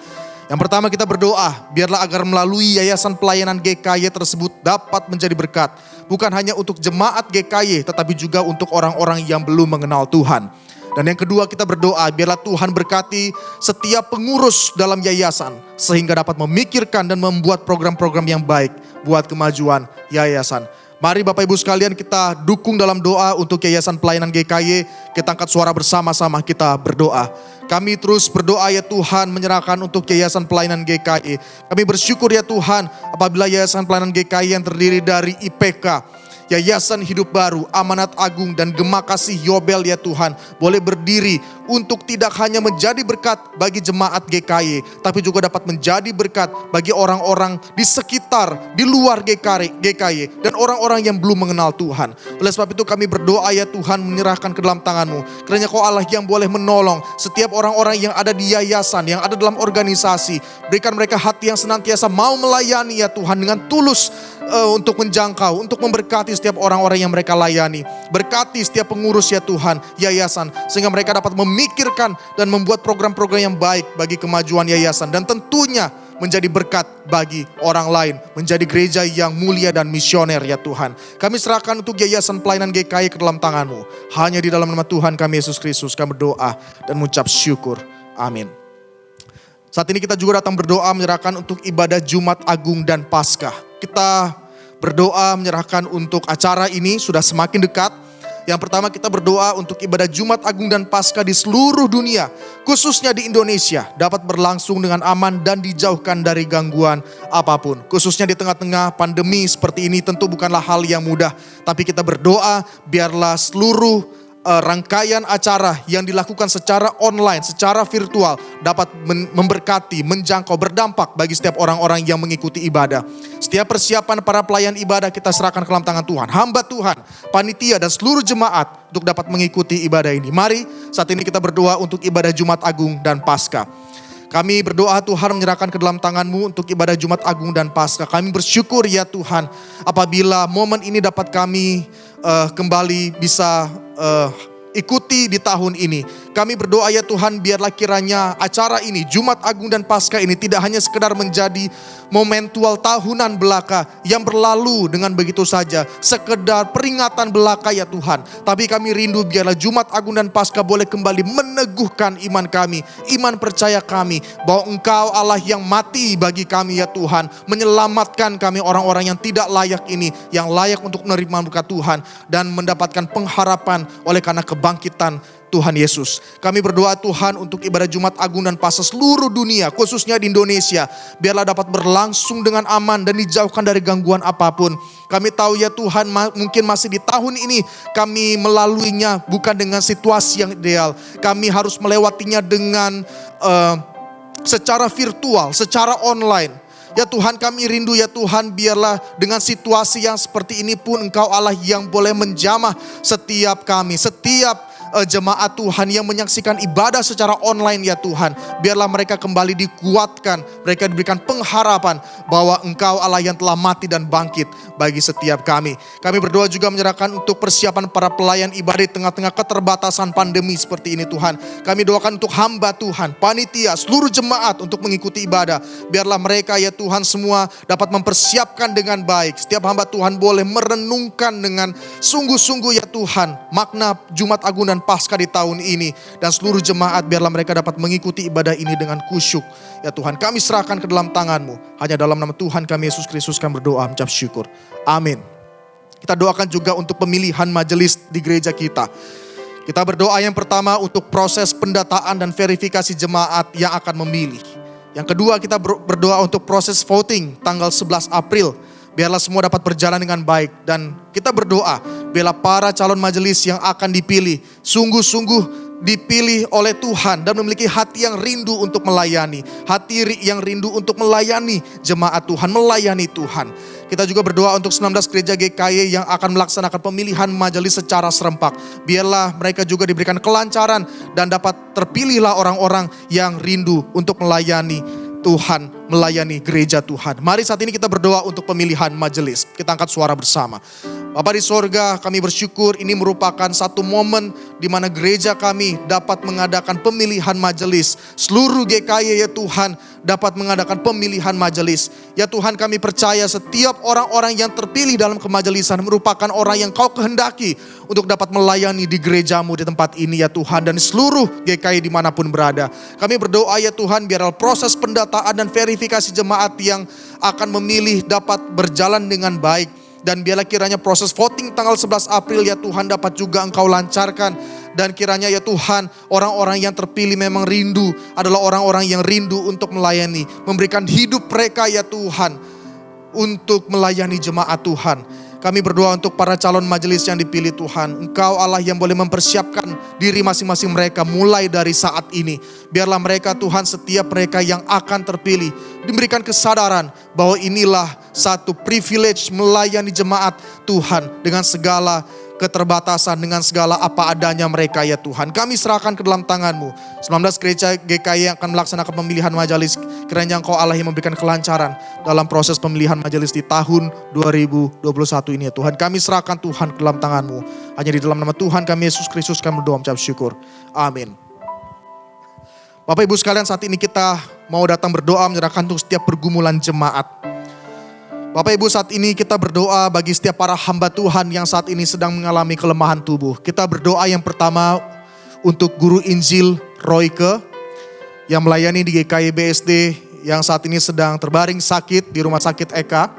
Yang pertama kita berdoa, biarlah agar melalui Yayasan Pelayanan GKY tersebut dapat menjadi berkat. Bukan hanya untuk jemaat GKY, tetapi juga untuk orang-orang yang belum mengenal Tuhan. Dan yang kedua kita berdoa, biarlah Tuhan berkati setiap pengurus dalam yayasan sehingga dapat memikirkan dan membuat program-program yang baik buat kemajuan yayasan. Mari Bapak Ibu sekalian kita dukung dalam doa untuk Yayasan Pelayanan GKY. Kita angkat suara bersama-sama, kita berdoa. Kami terus berdoa ya Tuhan, menyerahkan untuk Yayasan Pelayanan GKY. Kami bersyukur ya Tuhan apabila Yayasan Pelayanan GKY yang terdiri dari IPK, Yayasan Hidup Baru, Amanat Agung, dan Gema Kasih Yobel ya Tuhan boleh berdiri untuk tidak hanya menjadi berkat bagi jemaat GKY, tapi juga dapat menjadi berkat bagi orang-orang di sekitar, di luar GKY, dan orang-orang yang belum mengenal Tuhan. Oleh sebab itu kami berdoa ya Tuhan, menyerahkan ke dalam tangan-Mu. Kiranya Kau Allah yang boleh menolong setiap orang-orang yang ada di yayasan, yang ada dalam organisasi. Berikan mereka hati yang senantiasa mau melayani ya Tuhan dengan tulus, untuk menjangkau, untuk memberkati setiap orang-orang yang mereka layani. Berkati setiap pengurus ya Tuhan, yayasan, sehingga mereka dapat memikirkan dan membuat program-program yang baik bagi kemajuan yayasan. Dan tentunya menjadi berkat bagi orang lain, menjadi gereja yang mulia dan misioner ya Tuhan. Kami serahkan untuk Yayasan Pelayanan GKY ke dalam tangan-Mu. Hanya di dalam nama Tuhan kami Yesus Kristus kami berdoa dan mengucap syukur. Amin. Saat ini kita juga datang berdoa menyerahkan untuk ibadah Jumat Agung dan Paskah. Kita berdoa menyerahkan untuk acara ini sudah semakin dekat. Yang pertama kita berdoa untuk ibadah Jumat Agung dan Paskah di seluruh dunia, khususnya di Indonesia, dapat berlangsung dengan aman dan dijauhkan dari gangguan apapun. Khususnya di tengah-tengah pandemi seperti ini tentu bukanlah hal yang mudah. Tapi kita berdoa biarlah seluruh rangkaian acara yang dilakukan secara online, secara virtual dapat memberkati, menjangkau, berdampak bagi setiap orang-orang yang mengikuti ibadah. Setiap persiapan para pelayan ibadah kita serahkan ke dalam tangan Tuhan. Hamba Tuhan, panitia dan seluruh jemaat untuk dapat mengikuti ibadah ini. Mari saat ini kita berdoa untuk ibadah Jumat Agung dan Paskah. Kami berdoa Tuhan menyerahkan ke dalam tangan-Mu untuk ibadah Jumat Agung dan Paskah. Kami bersyukur ya Tuhan apabila momen ini dapat kami kembali bisa ikuti di tahun ini. Kami berdoa ya Tuhan, biarlah kiranya acara ini, Jumat Agung dan Paskah ini tidak hanya sekedar menjadi momentual tahunan belaka yang berlalu dengan begitu saja, sekedar peringatan belaka ya Tuhan. Tapi kami rindu biarlah Jumat Agung dan Paskah boleh kembali meneguhkan iman kami, iman percaya kami, bahwa Engkau Allah yang mati bagi kami ya Tuhan, menyelamatkan kami orang-orang yang tidak layak ini, yang layak untuk menerima berkat Tuhan dan mendapatkan pengharapan oleh karena kebangkitan Tuhan Yesus. Kami berdoa Tuhan untuk ibadah Jumat Agung dan Paskah seluruh dunia, khususnya di Indonesia, biarlah dapat berlangsung dengan aman dan dijauhkan dari gangguan apapun. Kami tahu ya Tuhan, mungkin masih di tahun ini kami melaluinya bukan dengan situasi yang ideal. Kami harus melewatinya dengan secara virtual, secara online. Ya Tuhan, kami rindu ya Tuhan, biarlah dengan situasi yang seperti ini pun Engkau Allah yang boleh menjamah setiap kami, setiap jemaat Tuhan yang menyaksikan ibadah secara online ya Tuhan. Biarlah mereka kembali dikuatkan, mereka diberikan pengharapan bahwa Engkau Allah yang telah mati dan bangkit bagi setiap kami. Kami berdoa juga menyerahkan untuk persiapan para pelayan ibadah di tengah-tengah keterbatasan pandemi seperti ini Tuhan. Kami doakan untuk hamba Tuhan, panitia, seluruh jemaat untuk mengikuti ibadah. Biarlah mereka ya Tuhan semua dapat mempersiapkan dengan baik. Setiap hamba Tuhan boleh merenungkan dengan sungguh-sungguh ya Tuhan makna Jumat Agung dan Paskah di tahun ini. Dan seluruh jemaat biarlah mereka dapat mengikuti ibadah ini dengan khusyuk. Ya Tuhan, kami serahkan ke dalam tangan-Mu. Hanya dalam nama Tuhan kami Yesus Kristus kami berdoa mengucap syukur. Amin. Kita doakan juga untuk pemilihan majelis di gereja kita. Kita berdoa yang pertama untuk proses pendataan dan verifikasi jemaat yang akan memilih. Yang kedua kita berdoa untuk proses voting tanggal 11 April. Biarlah semua dapat berjalan dengan baik. Dan kita berdoa biarlah para calon majelis yang akan dipilih sungguh-sungguh dipilih oleh Tuhan dan memiliki hati yang rindu untuk melayani. Hati yang rindu untuk melayani jemaat Tuhan, melayani Tuhan. Kita juga berdoa untuk 19 gereja GKY yang akan melaksanakan pemilihan majelis secara serempak. Biarlah mereka juga diberikan kelancaran dan dapat terpilihlah orang-orang yang rindu untuk melayani Tuhan, melayani gereja Tuhan. Mari saat ini kita berdoa untuk pemilihan majelis. Kita angkat suara bersama. Bapa di sorga, kami bersyukur ini merupakan satu momen di mana gereja kami dapat mengadakan pemilihan majelis. Seluruh GKY ya Tuhan dapat mengadakan pemilihan majelis. Ya Tuhan, kami percaya setiap orang-orang yang terpilih dalam kemajelisan merupakan orang yang Kau kehendaki untuk dapat melayani di gereja-Mu di tempat ini ya Tuhan, dan seluruh GKY dimanapun berada. Kami berdoa ya Tuhan, biarlah proses pendataan dan verifikasi jemaat yang akan memilih dapat berjalan dengan baik. Dan biarlah kiranya proses voting tanggal 11 April ya Tuhan dapat juga Engkau lancarkan. Dan kiranya ya Tuhan, orang-orang yang terpilih memang rindu, adalah orang-orang yang rindu untuk melayani, memberikan hidup mereka ya Tuhan untuk melayani jemaat Tuhan. Kami berdoa untuk para calon majelis yang dipilih Tuhan. Engkau Allah yang boleh mempersiapkan diri masing-masing mereka mulai dari saat ini. Biarlah mereka Tuhan, setiap mereka yang akan terpilih diberikan kesadaran bahwa inilah satu privilege melayani jemaat Tuhan dengan segala keterbatasan, dengan segala apa adanya mereka ya Tuhan. Kami serahkan ke dalam tangan-Mu 19 gereja GKY yang akan melaksanakan pemilihan majelis. Kiranya Engkau Allah yang memberikan kelancaran dalam proses pemilihan majelis di tahun 2021 ini ya Tuhan. Kami serahkan Tuhan ke dalam tangan-Mu. Hanya di dalam nama Tuhan kami Yesus Kristus kami berdoa mengucap syukur. Amin. Bapak Ibu sekalian, saat ini kita mau datang berdoa menyerahkan untuk setiap pergumulan jemaat. Bapak Ibu, saat ini kita berdoa bagi setiap para hamba Tuhan yang saat ini sedang mengalami kelemahan tubuh. Kita berdoa yang pertama untuk Guru Injil Royke yang melayani di GKY BSD yang saat ini sedang terbaring sakit di Rumah Sakit Eka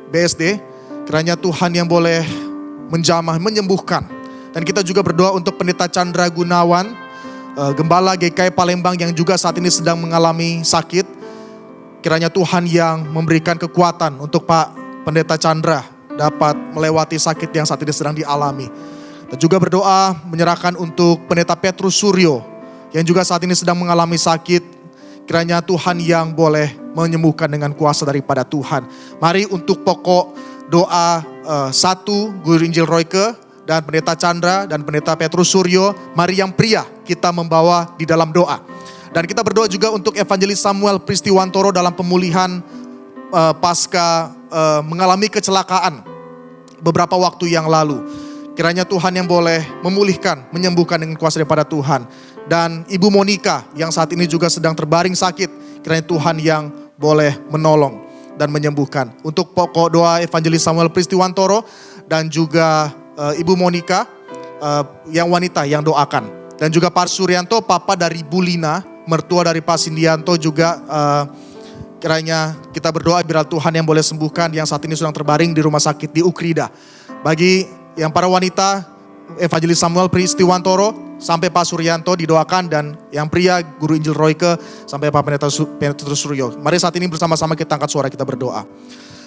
BSD. Kiranya Tuhan yang boleh menjamah, menyembuhkan. Dan kita juga berdoa untuk Pendeta Chandra Gunawan, Gembala GKY Palembang yang juga saat ini sedang mengalami sakit. Kiranya Tuhan yang memberikan kekuatan untuk Pak Pendeta Chandra dapat melewati sakit yang saat ini sedang dialami. Dan juga berdoa menyerahkan untuk Pendeta Petrus Suryo yang juga saat ini sedang mengalami sakit. Kiranya Tuhan yang boleh menyembuhkan dengan kuasa daripada Tuhan. Mari untuk pokok doa satu, Guru Injil Royke dan Pendeta Chandra dan Pendeta Petrus Suryo. Mari yang pria kita membawa di dalam doa. Dan kita berdoa juga untuk Evangelis Samuel Pristiwantoro dalam pemulihan pasca mengalami kecelakaan beberapa waktu yang lalu. Kiranya Tuhan yang boleh memulihkan, menyembuhkan dengan kuasa daripada Tuhan. Dan Ibu Monica yang saat ini juga sedang terbaring sakit, kiranya Tuhan yang boleh menolong dan menyembuhkan. Untuk pokok doa Evangelis Samuel Pristiwantoro dan juga Ibu Monica yang wanita yang doakan. Dan juga Pak Suryanto, papa dari Bu Lina, mertua dari Pak Sindianto juga kiranya kita berdoa biar Tuhan yang boleh sembuhkan yang saat ini sedang terbaring di rumah sakit di Ukrida. Bagi yang para wanita, Evangelis Samuel Pristiwantoro sampai Pak Suryanto didoakan, dan yang pria Guru Injil Royke sampai Pak Petrus Suryo. Mari saat ini bersama-sama kita angkat suara, kita berdoa.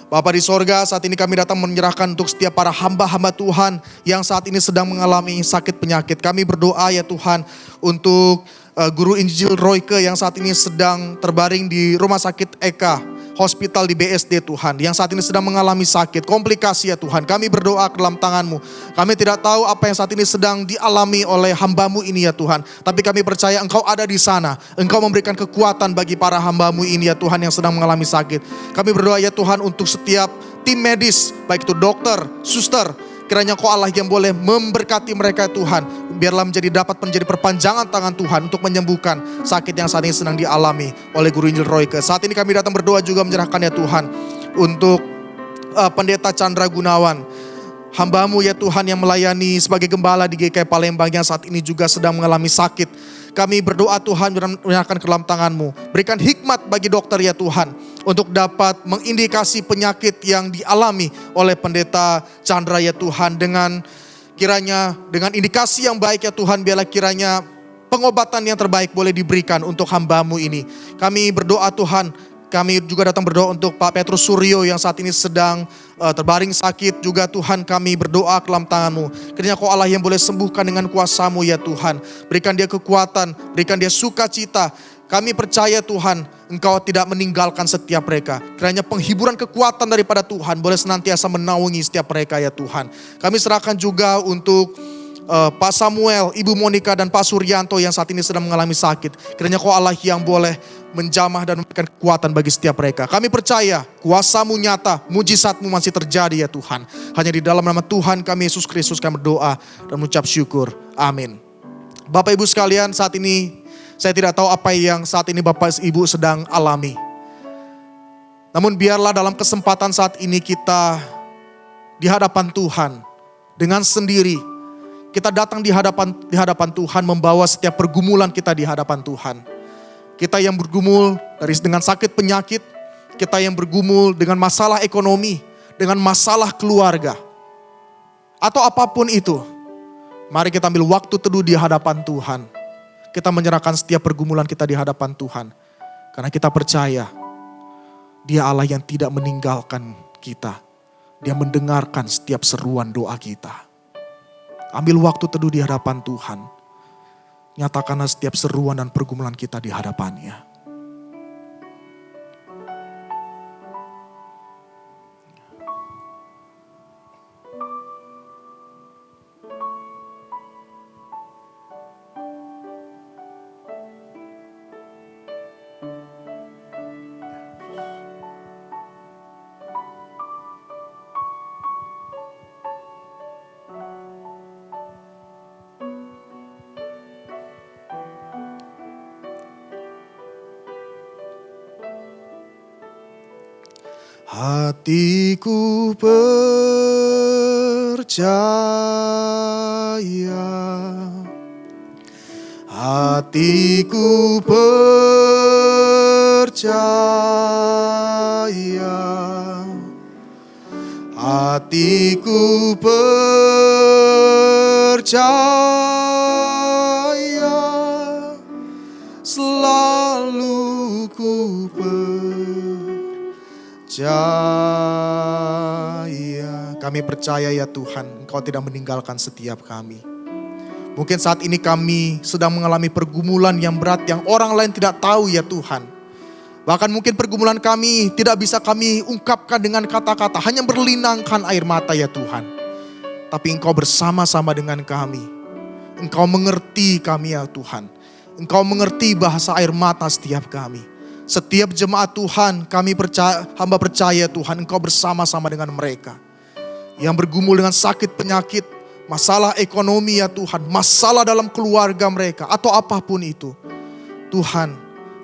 Bapa di sorga, saat ini kami datang menyerahkan untuk setiap para hamba-hamba Tuhan yang saat ini sedang mengalami sakit penyakit. Kami berdoa ya Tuhan untuk Guru Injil Royke yang saat ini sedang terbaring di Rumah Sakit Eka Hospital di BSD Tuhan, yang saat ini sedang mengalami sakit, komplikasi ya Tuhan. Kami berdoa ke dalam tangan-Mu. Kami tidak tahu apa yang saat ini sedang dialami oleh hamba-Mu ini ya Tuhan. Tapi kami percaya Engkau ada di sana. Engkau memberikan kekuatan bagi para hamba-Mu ini ya Tuhan yang sedang mengalami sakit. Kami berdoa ya Tuhan untuk setiap tim medis, baik itu dokter, suster. Kiranya Kau Allah yang boleh memberkati mereka Tuhan. Biarlah dapat menjadi perpanjangan tangan Tuhan untuk menyembuhkan sakit yang saat ini sedang dialami oleh Guru Injil Royke. Saat ini kami datang berdoa juga menyerahkan ya Tuhan untuk Pendeta Chandra Gunawan. Hamba-Mu ya Tuhan yang melayani sebagai gembala di GKI Palembang yang saat ini juga sedang mengalami sakit. Kami berdoa Tuhan menyerahkan ke dalam tangan-Mu. Berikan hikmat bagi dokter ya Tuhan, untuk dapat mengindikasi penyakit yang dialami oleh Pendeta Chandra ya Tuhan. Kiranya dengan indikasi yang baik ya Tuhan, biarlah kiranya pengobatan yang terbaik boleh diberikan untuk hamba-Mu ini. Kami berdoa Tuhan, kami juga datang berdoa untuk Pak Petrus Suryo yang saat ini sedang terbaring sakit juga Tuhan. Kami berdoa ke dalam tangan-Mu. Kiranya Kau Allah yang boleh sembuhkan dengan kuasa-Mu ya Tuhan. Berikan dia kekuatan, berikan dia sukacita. Kami percaya Tuhan, Engkau tidak meninggalkan setiap mereka. Kiranya penghiburan kekuatan daripada Tuhan boleh senantiasa menaungi setiap mereka ya Tuhan. Kami serahkan juga untuk Pak Samuel, Ibu Monica dan Pak Suryanto yang saat ini sedang mengalami sakit. Kiranya Kau Allah yang boleh menjamah dan memberikan kekuatan bagi setiap mereka. Kami percaya kuasa-Mu nyata, mujizat-Mu masih terjadi ya Tuhan. Hanya di dalam nama Tuhan kami Yesus Kristus kami berdoa dan mengucap syukur. Amin. Bapak Ibu sekalian, saat ini saya tidak tahu apa yang saat ini Bapak Ibu sedang alami. Namun biarlah dalam kesempatan saat ini kita di hadapan Tuhan dengan sendiri. Kita datang di hadapan Tuhan membawa setiap pergumulan kita di hadapan Tuhan. Kita yang bergumul dengan sakit penyakit, kita yang bergumul dengan masalah ekonomi, dengan masalah keluarga, atau apapun itu. Mari kita ambil waktu teduh di hadapan Tuhan. Kita menyerahkan setiap pergumulan kita di hadapan Tuhan. Karena kita percaya Dia Allah yang tidak meninggalkan kita. Dia mendengarkan setiap seruan doa kita. Ambil waktu teduh di hadapan Tuhan. Nyatakanlah setiap seruan dan pergumulan kita di hadapannya. Hatiku percaya, hatiku percaya, hatiku percaya, selalu ku percaya. Kami percaya ya Tuhan, Engkau tidak meninggalkan setiap kami. Mungkin saat ini kami sedang mengalami pergumulan yang berat yang orang lain tidak tahu ya Tuhan. Bahkan mungkin pergumulan kami tidak bisa kami ungkapkan dengan kata-kata, hanya berlinangkan air mata ya Tuhan. Tapi Engkau bersama-sama dengan kami. Engkau mengerti kami ya Tuhan. Engkau mengerti bahasa air mata setiap kami. Setiap jemaat Tuhan, kami percaya, hamba percaya Tuhan, Engkau bersama-sama dengan mereka. Yang bergumul dengan sakit penyakit, masalah ekonomi ya Tuhan, masalah dalam keluarga mereka atau apapun itu. Tuhan,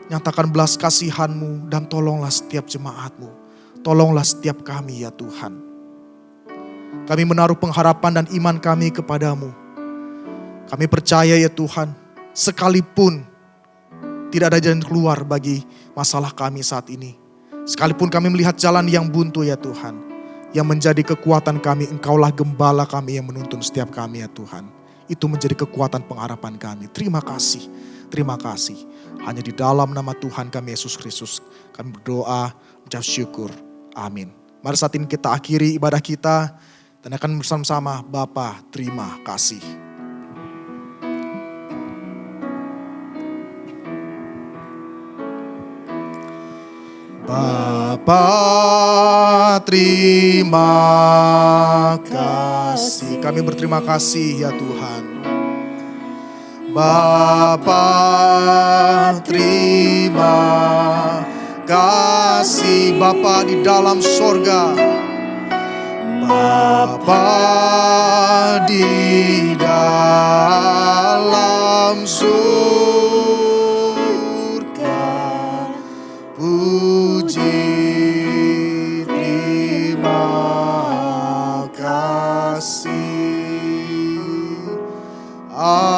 nyatakan belas kasihan-Mu dan tolonglah setiap jemaat-Mu. Tolonglah setiap kami ya Tuhan. Kami menaruh pengharapan dan iman kami kepadamu. Kami percaya ya Tuhan, sekalipun tidak ada jalan keluar bagi masalah kami saat ini. Sekalipun kami melihat jalan yang buntu ya Tuhan, yang menjadi kekuatan kami, Engkaulah gembala kami yang menuntun setiap kami ya Tuhan. Itu menjadi kekuatan pengharapan kami. Terima kasih, terima kasih. Hanya di dalam nama Tuhan kami Yesus Kristus, kami berdoa, mengucap syukur. Amin. Mari saat ini kita akhiri ibadah kita dan akan bersama-sama Bapa terima kasih. Bapa terima kasih. Kami berterima kasih ya Tuhan. Bapa terima kasih. Bapa di dalam sorga, Bapa di dalam surga, puji terima kasih. Amin.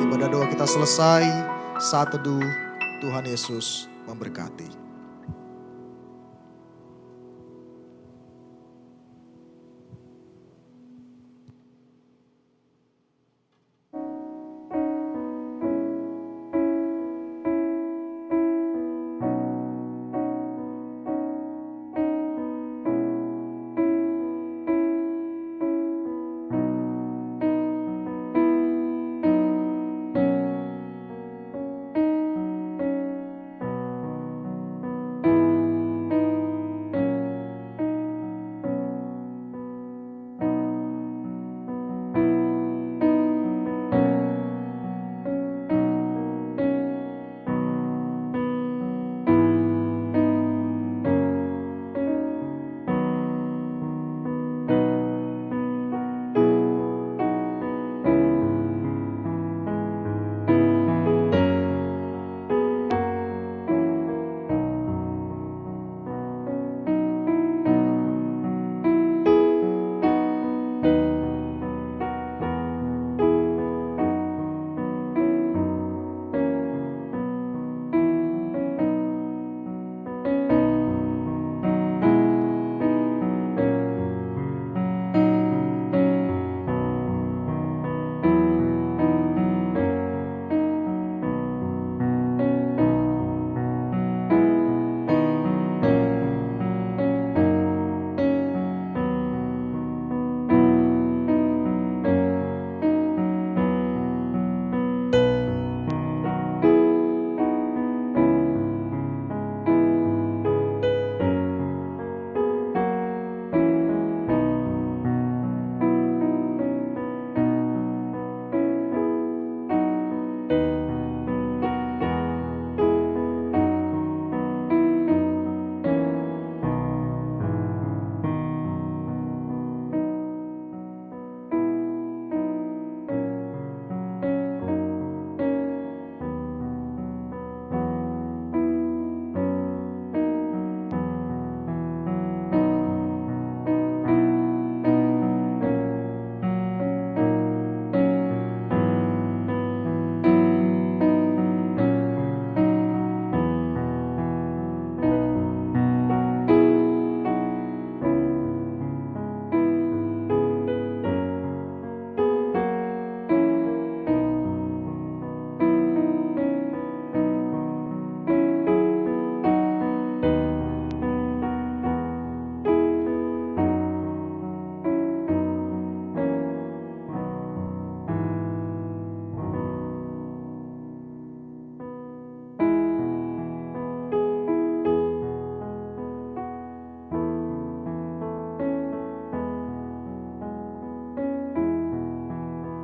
Ibadah doa kita selesai. Saat teduh, Tuhan Yesus memberkati.